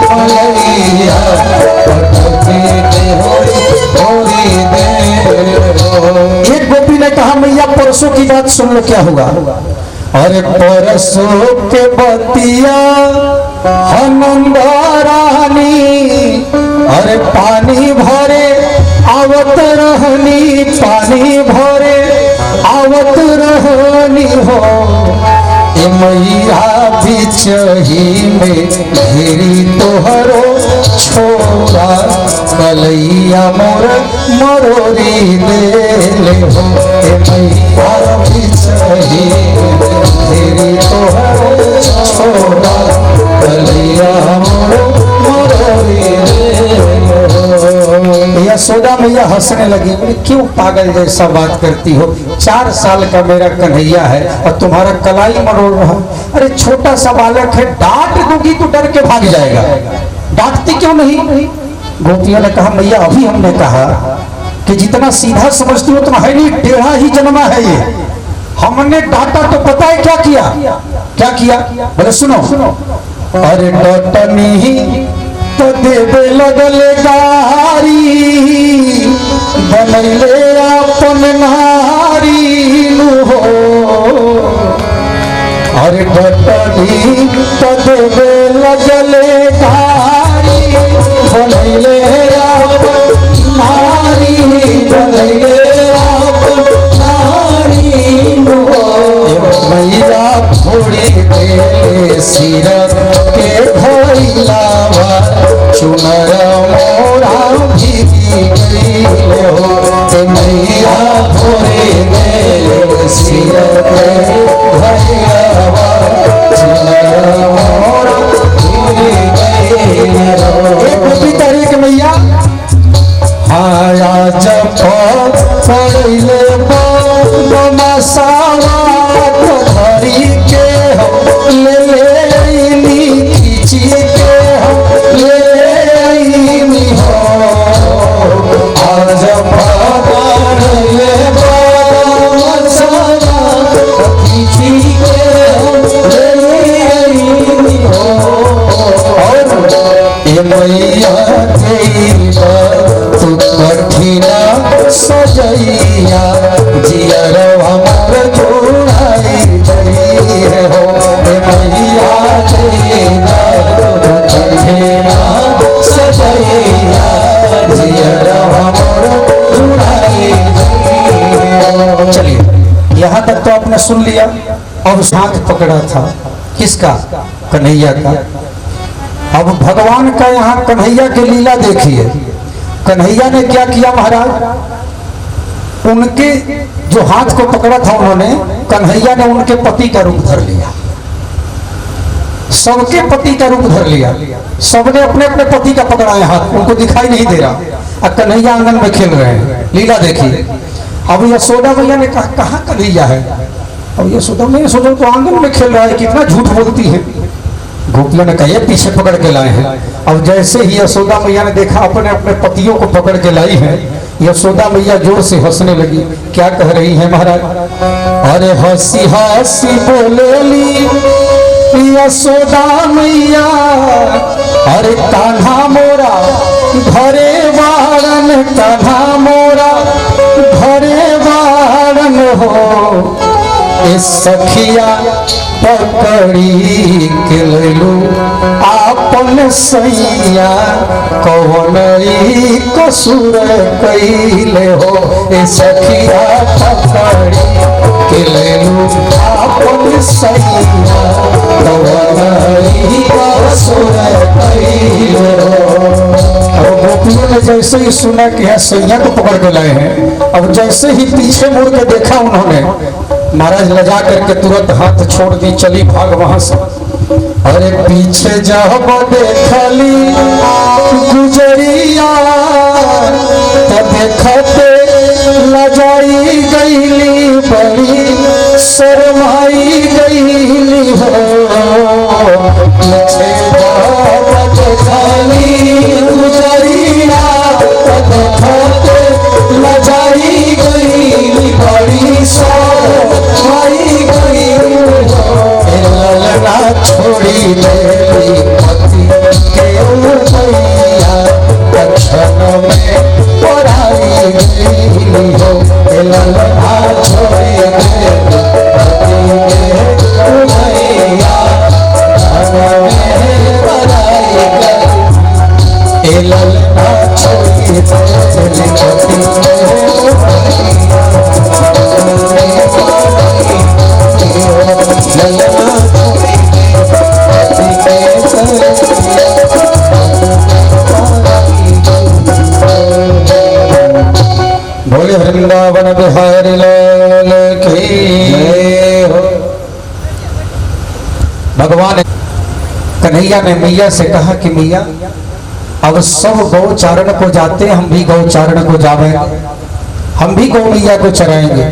मलैया, पटकी बेहुड़ी खोरी दे। एक गोपी ने कहा मैया परसों की बात सुन लो क्या हुआ। अरे परसों के बतिया हनंद रानी, अरे पानी भरे आवत रहनी, पानी भरे आवत रहनी हो। ए मैया बिचही में घेरी तोहरो छोरा, कलैया मोर मरोरी दे हो। ए मैया बिचही में घेरी तोहरो छोरा, कलैया मोर मरोरी दे हो। यशोदा मैया हंसने लगी, बोली क्यों पागल जैसा बात करती हो, 4 साल का मेरा कन्हैया है और तुम्हारा कलाई मरोड़ रहा। अरे छोटा सा बालक है, डांट दूंगी तो डर के भाग जाएगा, डांटती क्यों नहीं। गोपियों ने कहा मैया अभी हमने कहा कि जितना सीधा समझती हो उतना है नहीं, टेढ़ा ही जन्मा है ये। हमने डांटा तो पता है क्या किया, क्या किया बोले सुनो। अरे डटनी तो देवे लगल गारी, बनले अपन नारी हो। और डटनी तदेवे लगले गारी बनैले नारी बनैले मैया थोड़ी दे सिर के भैलावा चुनर मोरा भीगी गई हो मैया थोड़ी दे सिर के भैलावा चुनर मोरा भीगी गई हो तारीख मैया आया जब पड़ले सावा धरी के ले ले खींची के ले ले हो आज पड़ले खींची के ले ले हो और ये मैया तू कठिना सजैया जियर हमर जोड़ाई गई हो मैया तेरा कठिना सजैया जियर हमर जोड़ाई गई। चलिए यहाँ तक तो आपने सुन लिया। अब हाथ पकड़ा था किसका? कन्हैया का। अब भगवान का यहाँ कन्हैया की लीला देखिए। कन्हैया ने क्या किया महाराज, उनके जो हाथ को पकड़ा था उन्होंने, कन्हैया ने उनके पति का रूप धर लिया, सबके पति का रूप धर लिया। सबने अपने अपने पति का पकड़ा है हाथ, उनको दिखाई नहीं दे रहा। अब कन्हैया आंगन में खेल रहे हैं, लीला देखिए। अब यशोदा मैया ने कहा कहाँ कन्हैया है? अब यशोदा मैया सोचा तो आंगन में खेल रहा है, कितना झूठ बोलती है। गोपियों ने कहा पीछे पकड़ के लाए हैं। अब जैसे ही यशोदा मैया ने देखा अपने अपने पतियों को पकड़ के लाई है, यशोदा मैया जोर से हंसने लगी। क्या कह रही है महाराज? अरे हंसी हंसी बोलेली यशोदा मैया, अरे कान्हा मोरा घरे वारन, कान्हा मोरा घरे वारन हो। इस सखिया पकड़ी के लू आपन सैया, कौन कसूर कैले हो। इस सखिया पकड़ी के लू आपन सैया, कौन कसूर कैले हो। अब गोपियों ने जैसे ही सुना कि यहाँ सैया को पकड़ के लाए हैं, अब जैसे ही पीछे मुड़ के देखा उन्होंने, महाराज लजा करके तुरंत हाथ छोड़ दी, चली भाग वहां से। अरे पीछे जब देखली गुजरिया, तब देखते लजाई गईली, बड़ी शर्माई गईली हो। पीछे जब देखली गुजरिया, तब देखते लजाई गईली, बड़ी शर्माई गईली हो। ललना छोड़ी देली पति के भैया, दक्षिण में पढ़ाई गईली हो। ललना छोड़ी देली पति के भैया, दक्षिण में पढ़ाई गई। ललना छोड़ी देली पति के भोले वृंदावन बिहारी लाल की जय हो। भगवान कन्हैया ने मैया से कहा कि मैया अब सब गौचारण को जाते, हम भी गौचारण को जावेंगे, हम भी गौ मैया को चराएंगे।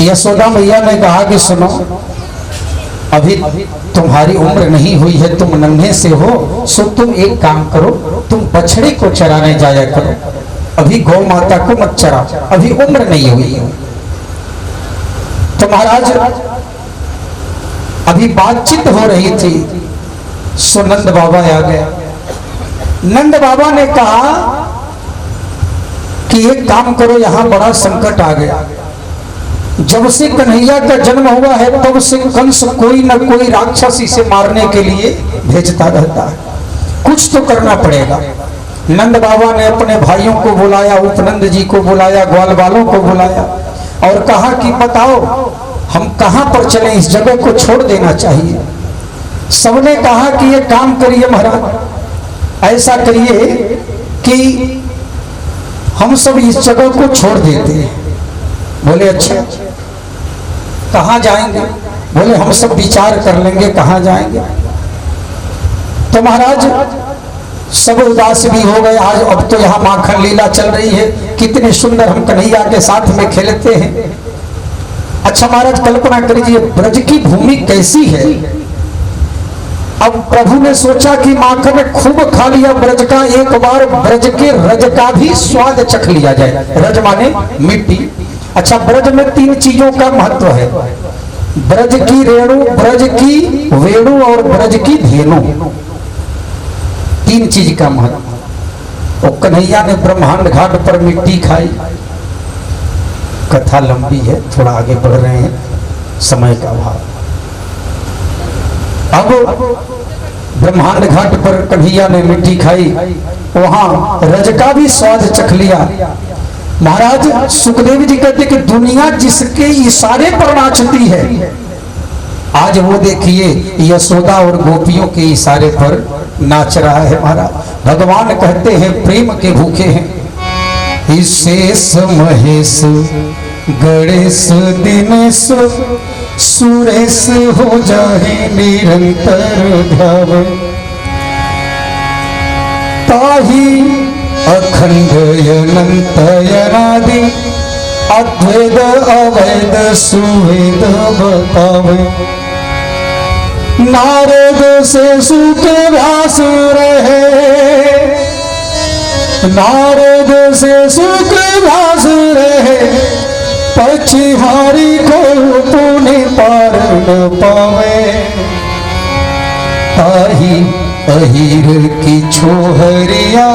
यशोदा मैया ने कहा कि सुनो, अभी तुम्हारी उम्र नहीं हुई है, तुम नन्हे से हो, सो तुम एक काम करो, तुम बछड़े को चराने जाया करो, अभी गौ माता को मत चरा, अभी उम्र नहीं हुई है। तो महाराज अभी बातचीत हो रही थी, सो नंद बाबा आ गया। नंद बाबा ने कहा कि एक काम करो, यहां बड़ा संकट आ गया, जब से कन्हैया का जन्म हुआ है तब से कंस कोई न कोई राक्षस इसे मारने के लिए भेजता रहता है। कुछ तो करना पड़ेगा। नंद बाबा ने अपने भाइयों को बुलाया, उपनंद जी को बुलाया, ग्वाल वालों को बुलाया और कहा कि बताओ हम कहां पर चलें, इस जगह को छोड़ देना चाहिए। सबने कहा कि ये काम करिए महाराज, ऐसा करिए कि हम सब इस जगह को छोड़ देते हैं। बोले अच्छा कहाँ जाएंगे? बोले हम सब विचार कर लेंगे कहाँ जाएंगे। तो महाराज सब उदास भी हो गए। आज अब तो यहाँ माखन लीला चल रही है, कितने सुंदर हम कन्हैया के साथ में खेलते हैं। अच्छा महाराज कल्पना करिए ब्रज की भूमि कैसी है। अब प्रभु ने सोचा कि माखन खूब खा लिया ब्रज का, एक बार ब्रज के रज का भी स्वाद चख लिया जाए। रज माने मिट्टी। अच्छा ब्रज में तीन चीजों का महत्व है, ब्रज की रेणु, ब्रज की वेणु और ब्रज की धेनु। तीन चीज का महत्व। और कन्हैया ने ब्रह्मांड घाट पर मिट्टी खाई। कथा लंबी है, थोड़ा आगे बढ़ रहे हैं, समय का अभाव। अब ब्रह्मांड घाट पर कन्हैया ने मिट्टी खाई, वहां रज का भी स्वाद चख लिया। महाराज सुखदेव जी कहते कि दुनिया जिसके इशारे पर नाचती है, आज वो देखिए यशोदा और गोपियों के इशारे पर नाच रहा है। महाराज भगवान कहते हैं प्रेम के भूखे हैं। शेष महेश गणेश दिनेश सुरेश हो जाए निरंतर ध्यान, ताही अखंड अनंत अनादि अद्वैत अवैध सुवेद बतावे। नारद से सुख व्यास रहे, नारद से सुख व्यास रहे, पछिहारी को पुण्य पार न पावे। ताही अहीर की छोहरिया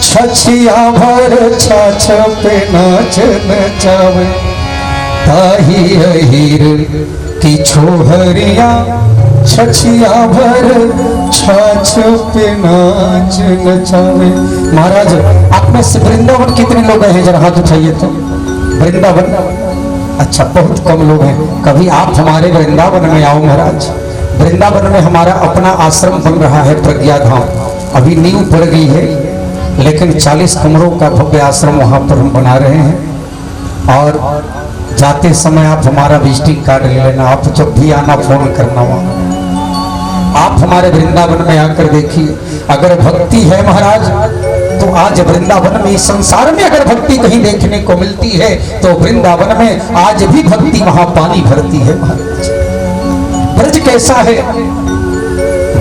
छछिया भर छाछ पे नाच नचावे। ताही अहीर की छोहरिया छछिया भर छाछ पे नाच नचावे। महाराज आप में से वृंदावन कितने लोग हैं, जरा हाथ उठाइए तो। वृंदावन अच्छा बहुत कम लोग हैं। कभी आप हमारे वृंदावन में आओ महाराज। वृंदावन में हमारा अपना आश्रम बन रहा है प्रज्ञा धाम, अभी नींव पड़ गई है, लेकिन 40 कमरों का भव्य आश्रम वहां पर हम बना रहे हैं। और जाते समय आप हमारा विजिटिंग कार्ड ले लेना, आप जब भी आना फोन करना। वहां आप हमारे वृंदावन में आकर देखिए, अगर भक्ति है महाराज तो आज वृंदावन में, संसार में अगर भक्ति कहीं देखने को मिलती है तो वृंदावन में आज भी भक्ति वहां पानी भरती है। महाराज ब्रज कैसा है,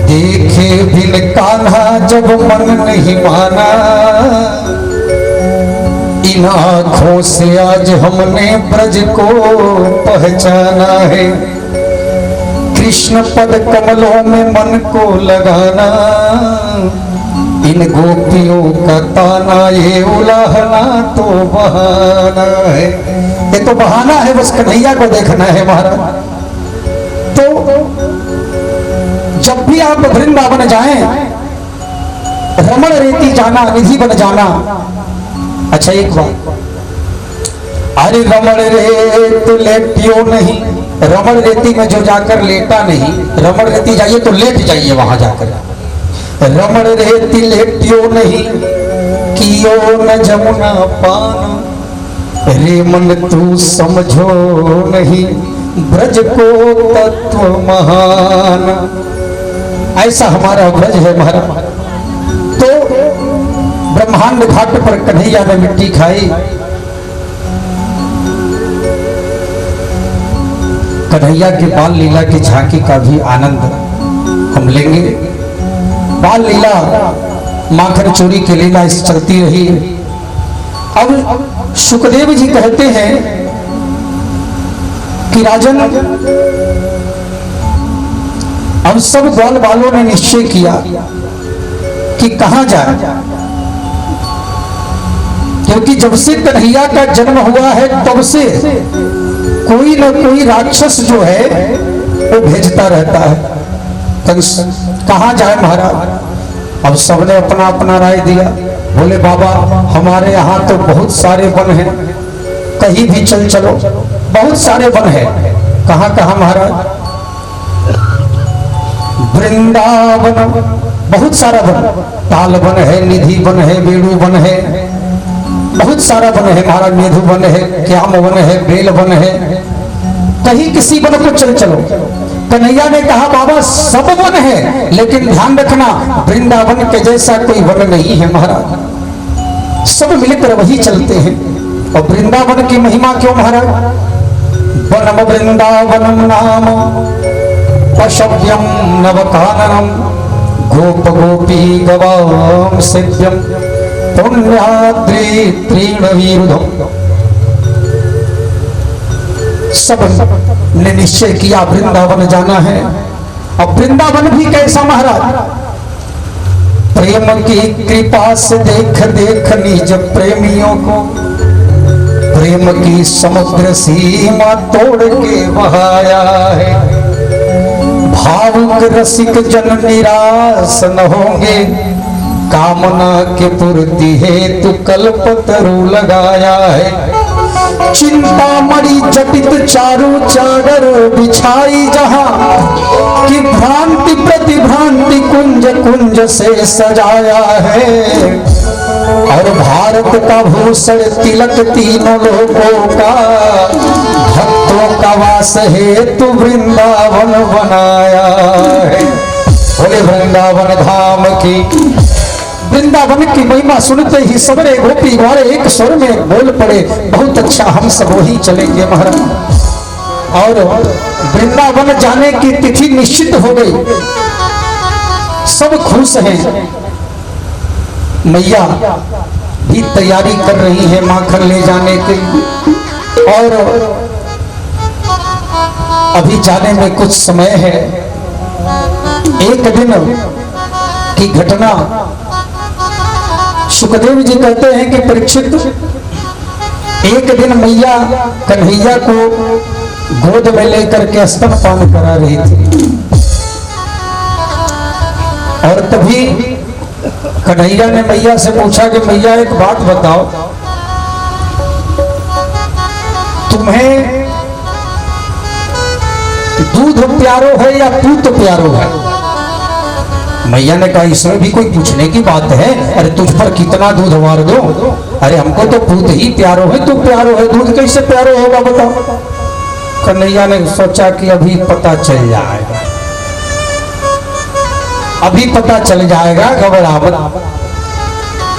देखे बिन कान्हा जब मन नहीं माना, इन आँखों से आज हमने ब्रज को पहचाना है। कृष्ण पद कमलों में मन को लगाना, इन गोपियों का ताना ये उलाहना तो बहाना है। ये तो बहाना है, बस कन्हैया को देखना है महाराज। तो जब भी आप वृंदावन जाएं, रमण रेती जाना, निधि बन जाना। अच्छा एक बात, अरे रमण रेत लेटियो नहीं, रमण रेती में जो जाकर लेटा नहीं, रमण रेती जाइए तो लेट जाइए वहां जाकर। रमण रेती लेटियो नहीं, कियो न जमुना पान, रे मन तू समझो नहीं, ब्रज को तत्व महान। ऐसा हमारा ब्रज है महाराज। तो ब्रह्मांड घाट पर कन्हैया ने मिट्टी खाई। कन्हैया के बाल लीला की झांकी का भी आनंद हम लेंगे। बाल लीला माखन चोरी की लीला इस चलती रही। अब सुखदेव जी कहते हैं कि राजन, अब सब ग्वाल वालों ने निश्चय किया कि कहां जाए, क्योंकि जब से कन्हैया का जन्म हुआ है तब से कोई ना कोई राक्षस जो है वो भेजता रहता है। कहाँ जाए महाराज? अब सबने अपना अपना राय दिया। बोले बाबा हमारे यहाँ तो बहुत सारे वन हैं, कहीं भी चल चलो, बहुत सारे वन हैं। कहाँ कहाँ महाराज? वृंदावन, बहुत सारा वन, ताल वन है, निधि वन है, बेड़ू वन है, बहुत सारा वन है महाराज। मेधु वन है, क्याम वन है, बेल वन है, कहीं किसी वन को चल चलो। कन्हैया ने कहा बाबा सब वन है, लेकिन ध्यान रखना वृंदावन के जैसा कोई वन नहीं है महाराज। सब मिलकर वही चलते हैं। और वृंदावन की महिमा क्यों महाराज? वनम वृंदावनम नाम पशव्यम नवकाननम गोप गोपी गवाम सेव्यम पुण्याद्रि त्रीणवीरुधम। सब ने निश्चय किया वृंदावन जाना है। अब वृंदावन भी कैसा महाराज? प्रेम की कृपा से देख देख निज प्रेमियों को, प्रेम की समुद्र सीमा तोड़ के बहाया है। भावुक रसिक जन निराश न होंगे, कामना के पूर्ति हेतु कल्पतरु लगाया है। चिंता मणि जटित चारू चादर बिछाई जहां, कि भ्रांति प्रतिभ्रांति कुंज कुंज से सजाया है। और भारत का भूषण तिलक तीनों लोगों का, भक्तों का वास हेतु वृंदावन बनाया है। बोले वृंदावन धाम की। वृंदावन की महिमा सुनते ही सबरे गोपी वाले एक स्वर में बोल पड़े, बहुत अच्छा, हम सब वही चलेंगे महाराज। और वृंदावन जाने की तिथि निश्चित हो गई, सब खुश हैं। मैया भी तैयारी कर रही है माखन ले जाने के लिए, और अभी जाने में कुछ समय है। एक दिन की घटना सुखदेव जी कहते हैं कि परीक्षित, एक दिन मैया कन्हैया को गोद में लेकर के स्तनपान करा रही थी। और तभी कन्हैया ने मैया से पूछा कि मैया एक बात बताओ, तुम्हें दूध प्यारो है या पूत प्यारो है? मैया ने कहा इसमें भी कोई पूछने की बात है? अरे तुझ पर कितना दूध वार दो, अरे हमको तो पूत ही प्यारो है, तू प्यारो है, दूध कैसे प्यारो होगा बताओ। कन्हैया ने सोचा कि अभी पता चल जाएगा, अभी पता चल जाएगा, घबरावत।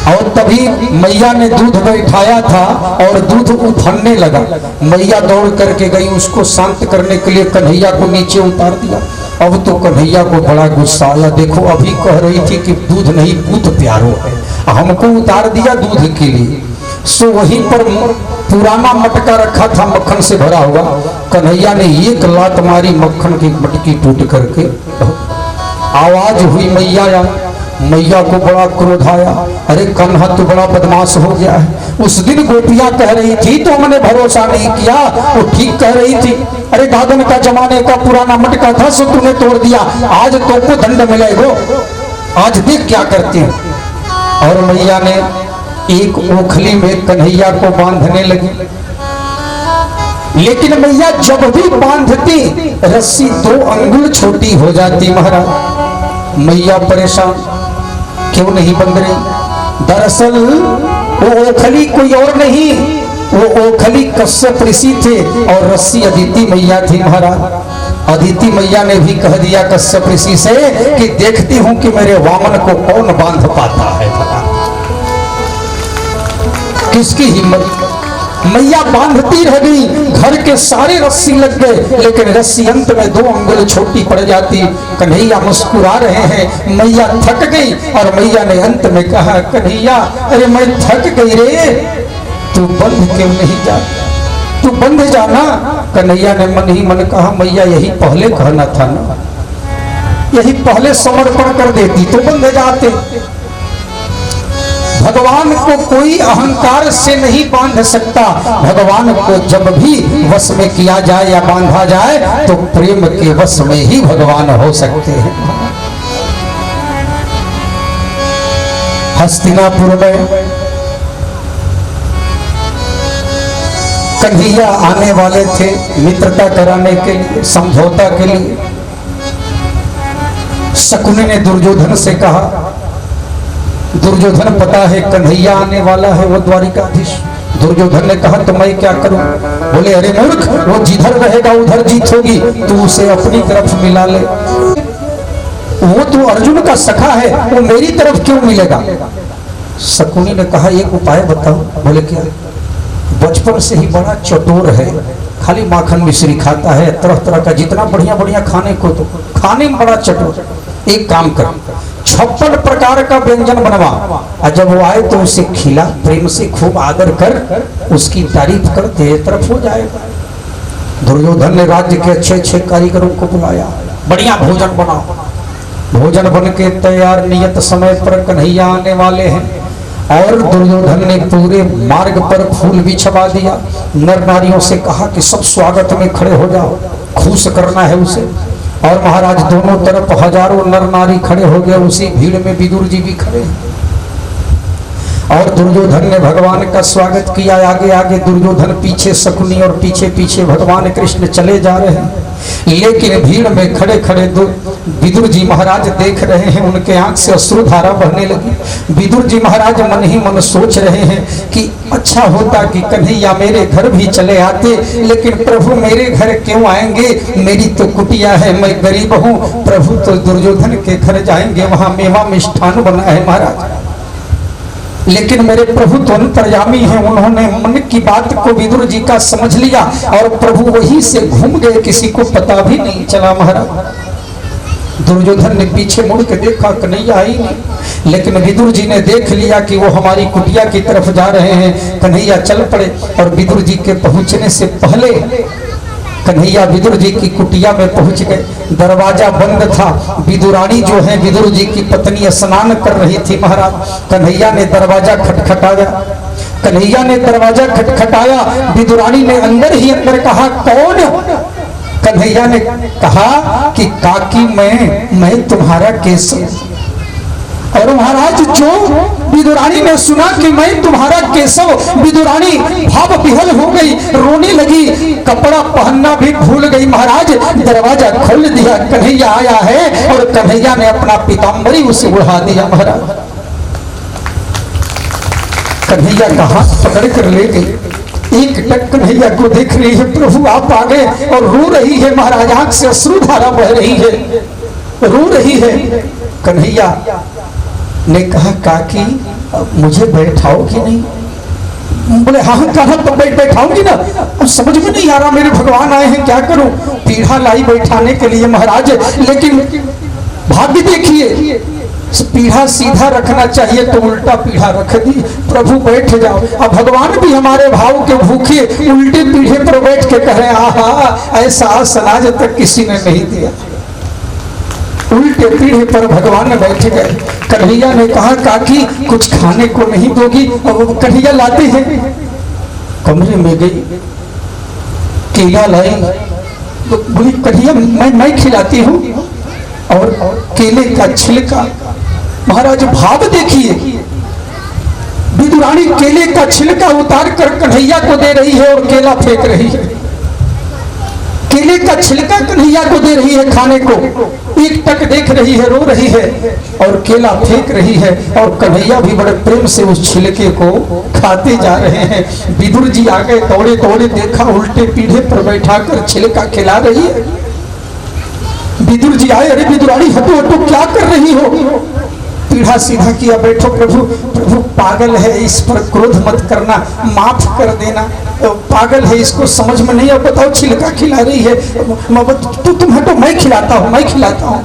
और तभी मैया ने दूध बैठाया था और दूध उफनने लगा। मैया दौड़ करके गई, उसको शांत करने के लिए कन्हैया को नीचे उतार दिया। अब तो कन्हैया को बड़ा गुस्सा आया, देखो अभी कह रही थी कि दूध नहीं पूत प्यारो है, हमको उतार दिया दूध के लिए। सो वहीं पर पुराना मटका रखा था मक्खन से भरा हुआ, कन्हैया ने एक लात मारी, मक्खन की मटकी टूट करके आवाज हुई मैया। मैया को बड़ा क्रोध आया, अरे कन्हा तो बड़ा बदमाश हो गया है। उस दिन गोपियां कह रही थी तो मैंने भरोसा नहीं किया, वो ठीक कह रही थी, अरे दादन का जमाने का पुराना मटका था सो तूने तोड़ दिया, आज तो को दंड मिलेगा, आज देख क्या करते हैं। और मैया ने एक ओखली में कन्हैया को बांधने लगी, लेकिन मैया जब भी बांधती रस्सी 2 अंगुल छोटी हो जाती। महाराज मैया परेशान, क्यों नहीं बंध रही? दरअसल वो ओखली कोई और नहीं, वो ओखली कश्यप ऋषि थे और रस्सी अदिति मैया थी। महाराज अदिति मैया ने भी कह दिया कश्यप ऋषि से कि देखती हूं कि मेरे वामन को कौन बांध पाता है। किसकी हिम्मत? मैया बांधती रह गई, घर के सारे रस्सी लग गए, लेकिन रस्सी अंत में 2 अंगुल छोटी पड़ जाती। कन्हैया मुस्कुरा रहे हैं, मैया थक गई और मैया ने अंत में कहा कन्हैया अरे मैं थक गई रे, तू बंध क्यों नहीं जा, तू बंध जाना। कन्हैया ने मन ही मन कहा मैया यही पहले कहना था ना, यही पहले समर्पण कर देती तो बंध जाते। भगवान को कोई अहंकार से नहीं बांध सकता। भगवान को जब भी वश में किया जाए या बांधा जाए तो प्रेम के वश में ही भगवान हो सकते हैं। हस्तिनापुर में कन्हैया आने वाले थे मित्रता कराने के लिए, समझौता के लिए। शकुनी ने दुर्योधन से कहा, दुर्योधन पता है कन्हैया आने वाला है, वो द्वारिकाधीश। दुर्योधन ने कहा तो मैं क्या करूं? बोले अरे मूर्ख, वो जिधर रहेगा उधर जीत होगी, तू उसे अपनी तरफ मिला ले। वो तो अर्जुन का सखा है, वो मेरी तरफ क्यों मिलेगा? शकुनी ने कहा एक उपाय बताओ। बोले क्या? बचपन से ही बड़ा चतुर है, खाली माखन मिश्री खाता है, तरह तरह का जितना बढ़िया बढ़िया खाने को तो खाने में बड़ा चतुर। एक काम कर, 56 प्रकार का व्यंजन बनवा और जब वो आए तो उसे खिला, प्रेम से खूब आदर कर, उसकी तारीफ कर, तेरे तरफ हो जाएगा। दुर्योधन ने राज्य के अच्छे अच्छे कारीगरों को बुलाया, बढ़िया भोजन बनाओ। भोजन बन के तैयार, नियत समय पर कन्हैया आने वाले हैं। और दुर्योधन ने पूरे मार्ग पर फूल बिछवा दिया। नर नारियों से कहा कि सब स्वागत में खड़े हो जाओ, खुश करना है उसे। और महाराज दोनों तरफ हजारों नर नारी खड़े हो गए, उसी भीड़ में विदुर जी भी खड़े। और दुर्योधन ने भगवान का स्वागत किया। आगे आगे दुर्योधन, पीछे शकुनी और पीछे पीछे भगवान कृष्ण चले जा रहे हैं। लेकिन भीड़ में खड़े खड़े विदुर जी महाराज देख रहे हैं, उनके आंख से अश्रुधारा बहने लगी। विदुर जी महाराज मन ही मन सोच रहे हैं कि अच्छा होता कि कन्हैया मेरे घर भी चले आते, लेकिन प्रभु मेरे घर क्यों आएंगे? मेरी तो कुटिया है, मैं गरीब हूँ। प्रभु तो दुर्योधन के घर जाएंगे, वहां मेवा मिष्ठान बना है महाराज। लेकिन मेरे प्रभु तो अंतर्यामी हैं, उन्होंने मन की बात को विदुर जी का समझ लिया और प्रभु वहीं से घूम गए, किसी को पता भी नहीं चला महाराज। दुर्योधन ने पीछे मुड़ के देखा, कन्हैया आई नहीं। लेकिन विदुर जी ने देख लिया कि वो हमारी कुटिया की तरफ जा रहे हैं। कन्हैया चल पड़े और विदुर जी के पहुंचने से पहले कन्हैया विदुर जी की कुटिया में पहुंच गए। दरवाजा बंद था। विदुरानी जो है विदुर जी की पत्नी स्नान कर रही थी महाराज। कन्हैया ने दरवाजा खटखटाया। कन्हैया ने दरवाजा खटखटाया। विदुरानी ने अंदर ही अंदर कहा, कौन? कन्हैया ने कहा कि काकी मैं तुम्हारा केशव। और महाराज जो विदुरानी ने सुना कि मैं तुम्हारा केशव, विदुरानी भाव विहल हो गई, रोने लगी, कपड़ा पहनना भी भूल गई। महाराज दरवाजा खोल दिया, कन्हैया आया है और कन्हैया ने अपना पीताम्बरी उसे उड़ा दिया। महाराज कन्हैया का हाथ पकड़ कर ले गई। एक टक कन्हैया को देख रही है, प्रभु आप आ गए और रो रही है। महाराज आंख से अश्रुधारा बह रही है, रो रही है। कन्हैया ने कहा, काकी मुझे बैठाओगी नहीं? बोले हाँ कहा तो बैठाऊंगी ना। अब समझ में नहीं आ रहा, मेरे भगवान आए हैं, क्या करूं? पीढ़ा लाई बैठाने के लिए महाराज, लेकिन भाग्य देखिए, पीढ़ा सीधा रखना चाहिए तो उल्टा पीढ़ा रख दी। प्रभु बैठ जाओ। अब भगवान भी हमारे भाव के भूखे उल्टे पीढ़े पर बैठ के कह रहे हैं, आहा ऐसा आसन आज तक किसी ने नहीं दिया। उल्टे पीढ़े पर भगवान बैठ गए। कन्हैया ने कहा, काकी कुछ खाने को नहीं दोगी? और कन्हैया लाते हैं। कमरे में गई, केला लाई, तो बोली कन्हैया मैं खिलाती हूँ। और केले का छिलका, महाराज भाव देखिए, विदुरानी केले का छिलका उतार कर कन्हैया को दे रही है और केला फेंक रही है। केले का छिलका कन्हैया को दे रही है खाने को, एक टक देख रही है, रो रही है और केला फेंक रही है। और कन्हैया भी बड़े प्रेम से उस छिलके को खाते जा रहे हैं। विदुर जी आ गए, दौड़े दौड़े देखा, उल्टे पीढ़े पर बैठाकर छिलका खिला रही है। विदुर जी आए, अरे विदुरानी हटो हटो, क्या कर रही हो? पीढ़ा सीधा किया, बैठो। प्रभु पागल है, इस पर क्रोध मत करना, माफ कर देना, पागल है, इसको समझ में नहीं। अब बताओ छिलका खिला रही है, तुम हटो, मैं खिलाता हूँ।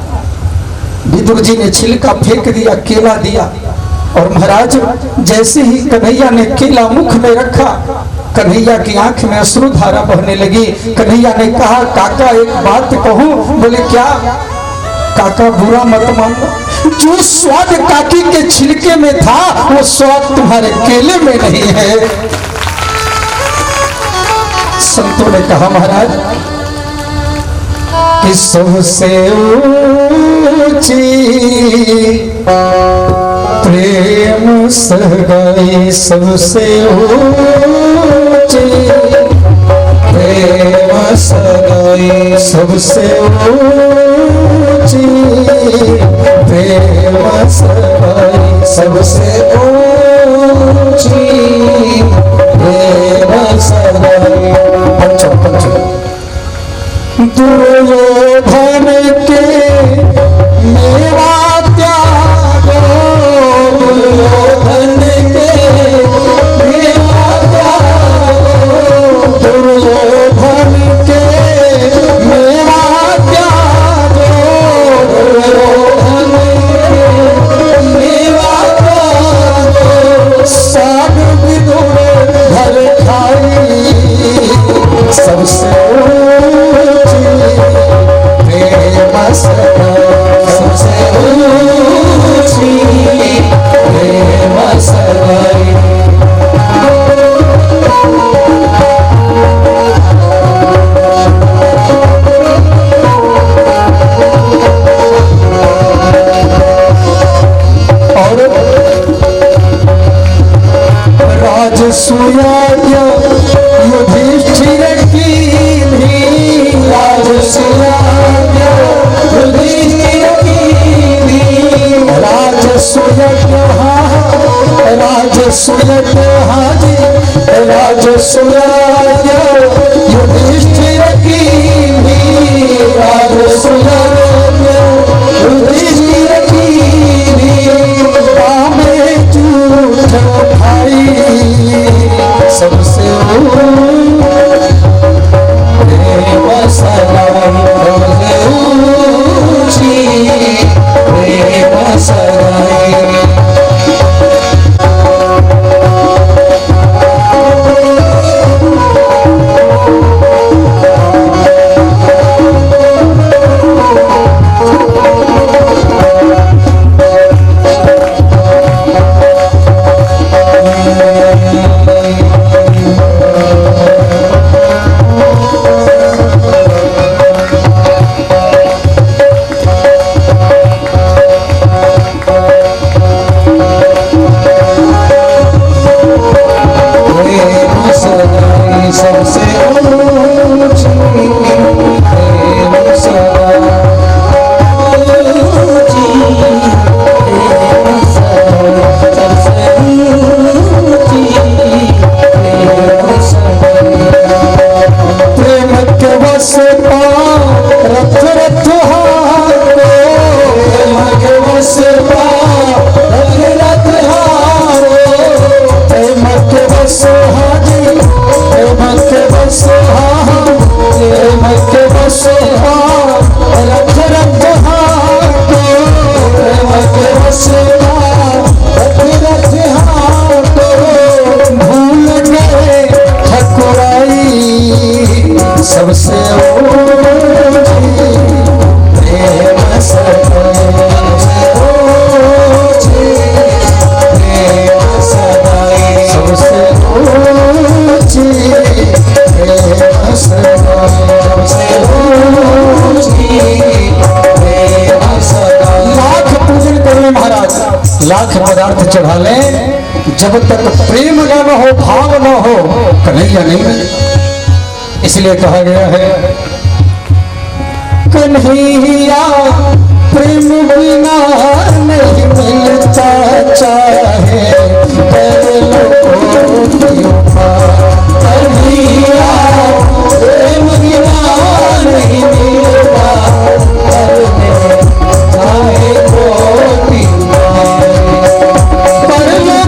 विदुर जी ने छिलका फेंक दिया, केला दिया। और महाराज जैसे ही कन्हैया ने केला मुख में रखा, कन्हैया की आंख में अश्रुधारा बहने लगी। कन्हैया ने कहा, काका एक बात कहूं? बोले क्या? काका बुरा मत मानना, जो स्वाद काकी के छिलके में था वो स्वाद तुम्हारे केले में नहीं है। संतों ने कहा महाराज कि सबसे ऊंची प्रेम सगाई, सबसे ऊंची प्रेम सगाई, सबसे ऊंची प्रेम सगाई, सबसे ऊंची प्रेम सगाई। पंचम पंचम दुर्योधन के मेवा त्यागो, दुर्योधन के मेवा त्यागो, दुर्योधन के मेवा त्यागो, दुर्योधन के मेवा त्यागो, साग विदुर घर खाई, सबसे सबसे ऊंची प्रेम सगाई। और राजसूया युधिष्ठिर की भी, राजसूया राजसूय हाजी, राजसूय युधिष्ठिर की भी, राजसूय युधिष्ठिर की भी, पामे झूठ भाई, सबसे प्रेम सगाई, सबसे ऊंची प्रेम सगाई। सबसे लाख पदार्थ चढ़ा ले, जब तक प्रेम न हो, भाव न हो, कन्हैया नहीं मिले। इसलिए कहा गया है कन्हैया प्रेम बिना नहीं मिलता, चाहे कन्हैया प्रेम बिना नहीं मिलता, चाहे कर लो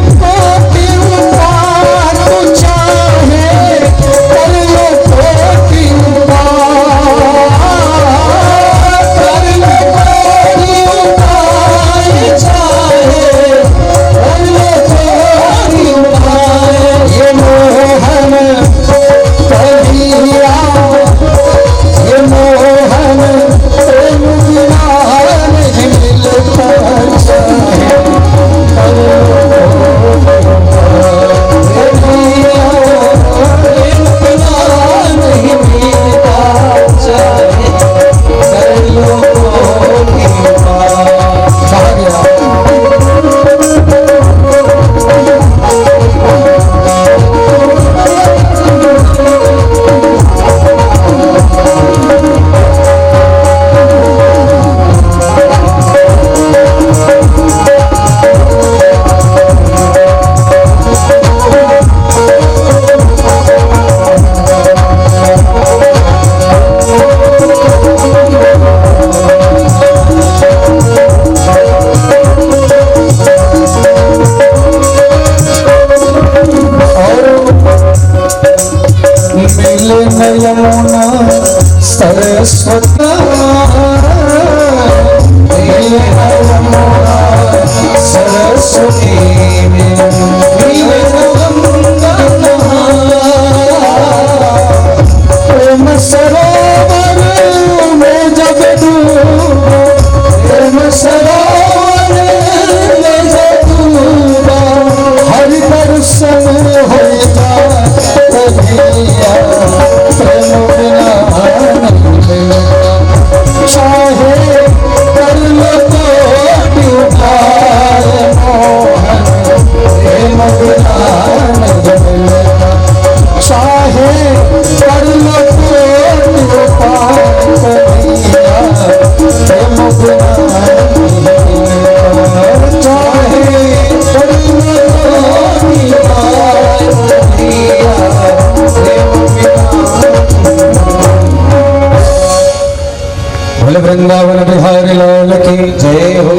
वृंदावन बिहारी लाल की जय हो।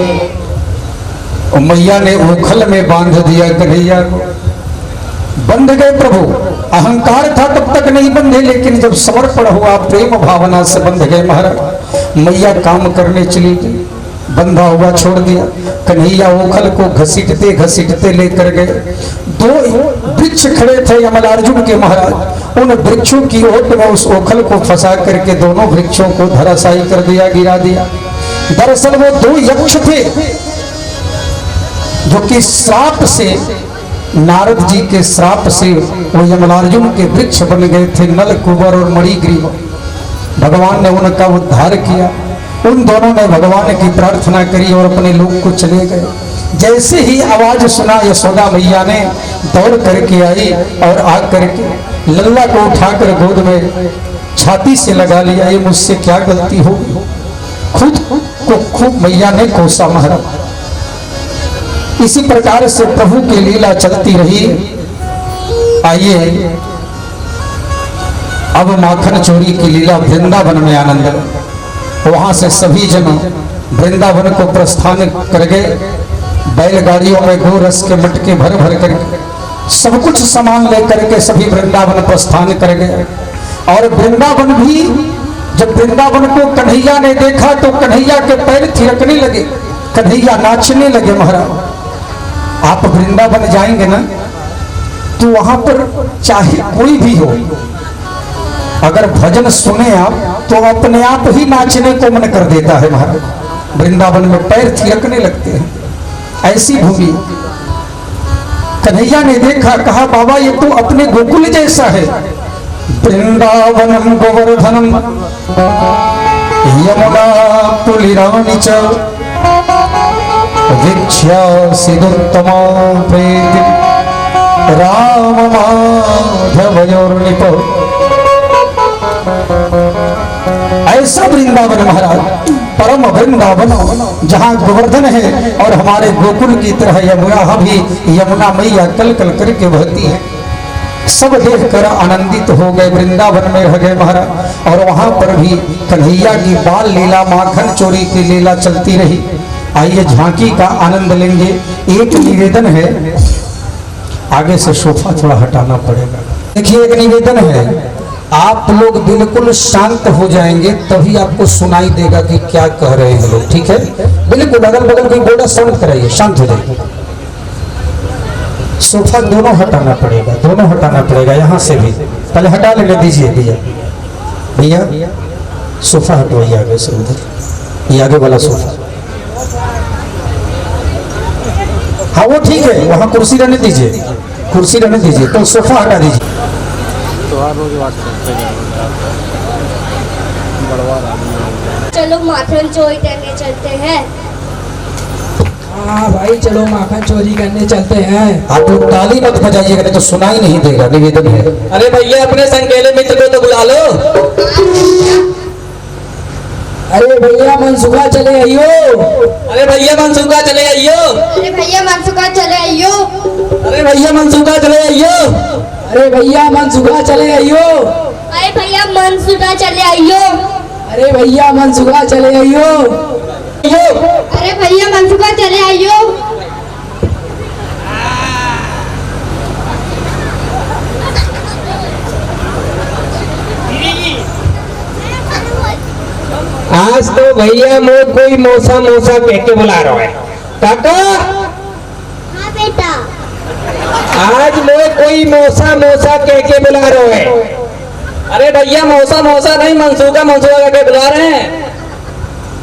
और मैया ने उखल में बांध दिया कन्हैया को, बंध गए प्रभु। अहंकार था तब तक नहीं बंधे, लेकिन जब समर्पण हुआ प्रेम भावना से बंध गए महाराज। मैया काम करने चली गई, बंधा हुआ छोड़ दिया। कन्हैया ओखल को घसीटते घसीटते लेकर गए। दो वृक्ष खड़े थे यमलार्जुन के महाराज, उन वृक्षों की ओट में उस ओखल को फंसा करके दोनों वृक्षों को धराशायी कर दिया, गिरा दिया। दरअसल वो दो यक्ष थे जो कि श्राप से, नारद जी के श्राप से वो यमलार्जुन के वृक्ष बन गए थे, नल कुबर और मणिग्रीव। भगवान ने उनका उद्धार किया। उन दोनों ने भगवान की प्रार्थना करी और अपने लोग को चले गए। जैसे ही आवाज सुना यशोदा मैया ने दौड़ करके आई और आ करके लल्ला को उठाकर गोद में छाती से लगा लिया। ये मुझसे क्या गलती हो, खुद को खूब मैया ने कोसा महाराज। इसी प्रकार से प्रभु की लीला चलती रही। आइए अब माखन चोरी की लीला वृंदावन में आनंद। वहां से सभी जन वृंदावन को प्रस्थान कर गए। बैलगाड़ियों में गोरस के मटके भर भर कर सब कुछ सामान लेकर के सभी वृंदावन प्रस्थान कर गए। और वृंदावन भी, जब वृंदावन को कन्हैया ने देखा तो कन्हैया के पैर थिरकने लगे, कन्हैया नाचने लगे महाराज। आप वृंदावन जाएंगे ना तो वहां पर चाहे कोई भी हो, अगर भजन सुने आप तो अपने आप ही नाचने को मन कर देता है महाराज। वृंदावन में पैर थिरकने लगते हैं, ऐसी भूमि। कन्हैया ने देखा, कहा बाबा ये तो अपने गोकुल जैसा है। वृंदावनम गोवर्धनम यमुना पुलिरानी च वीक्ष्यासिदुत्तमा प्रीति राम माधवयोर्निप। ऐसा वृंदावन महाराज, परम वृंदावन, जहाँ गोवर्धन है और हमारे गोकुल की तरह यमुना भी, यमुना मैया कल कल करके बहती है। सब देखकर आनंदित हो गए, वृंदावन में रह गए महाराज। और वहां पर भी कन्हैया की बाल लीला, माखन चोरी की लीला चलती रही। आइए झांकी का आनंद लेंगे। एक निवेदन है, आगे से सोफा थोड़ा हटाना पड़ेगा। देखिए एक निवेदन है, आप लोग बिल्कुल शांत हो जाएंगे तभी आपको सुनाई देगा कि क्या कह रहे हैं लोग, ठीक है? बिल्कुल अगल बगल कोई बोला शांत कराइए, शांत हो जाइए। सोफा दोनों हटाना पड़ेगा, दोनों हटाना पड़ेगा, यहाँ से भी पहले हटा लेने दीजिए भैया। भैया सोफा हटवाइए आगे से, उधर ये आगे वाला सोफा। हाँ वो ठीक है, वहाँ कुर्सी रहने दीजिए, कुर्सी रहने दीजिए, तो सोफा हटा दीजिए। चलो माखन चोरी करने चलते हैं। हाँ भाई चलो माखन चोरी करने चलते हैं। आप लोग ताली मत बजाइएगा नहीं तो सुनाई नहीं देगा, निवेदन है। अरे भैया अपने संकेले मित्र को तो बुला लो। अरे भैया मनसुखा चले आइयो। अरे भैया मनसुखा चले आइयो। अरे भैया मनसुखा चले आइयो। अरे भैया मनसुखा चले आइयो। अरे भैया मनसुखा चले आइयो। अरे भैया मनसुखा चले आइयो। अरे भैया मनसुखा चले आइयो। अरे भैया मनसुखा चले आइयो। आज तो भैया मोर कोई मौसा मौसा कह के बुला रहा है। काका हाँ बेटा। आज मोर कोई मौसा मौसा कह के बुला रहा है। अरे भैया मौसा मौसा नहीं, मनसूखा मनसूखा कह के बुला रहे हैं।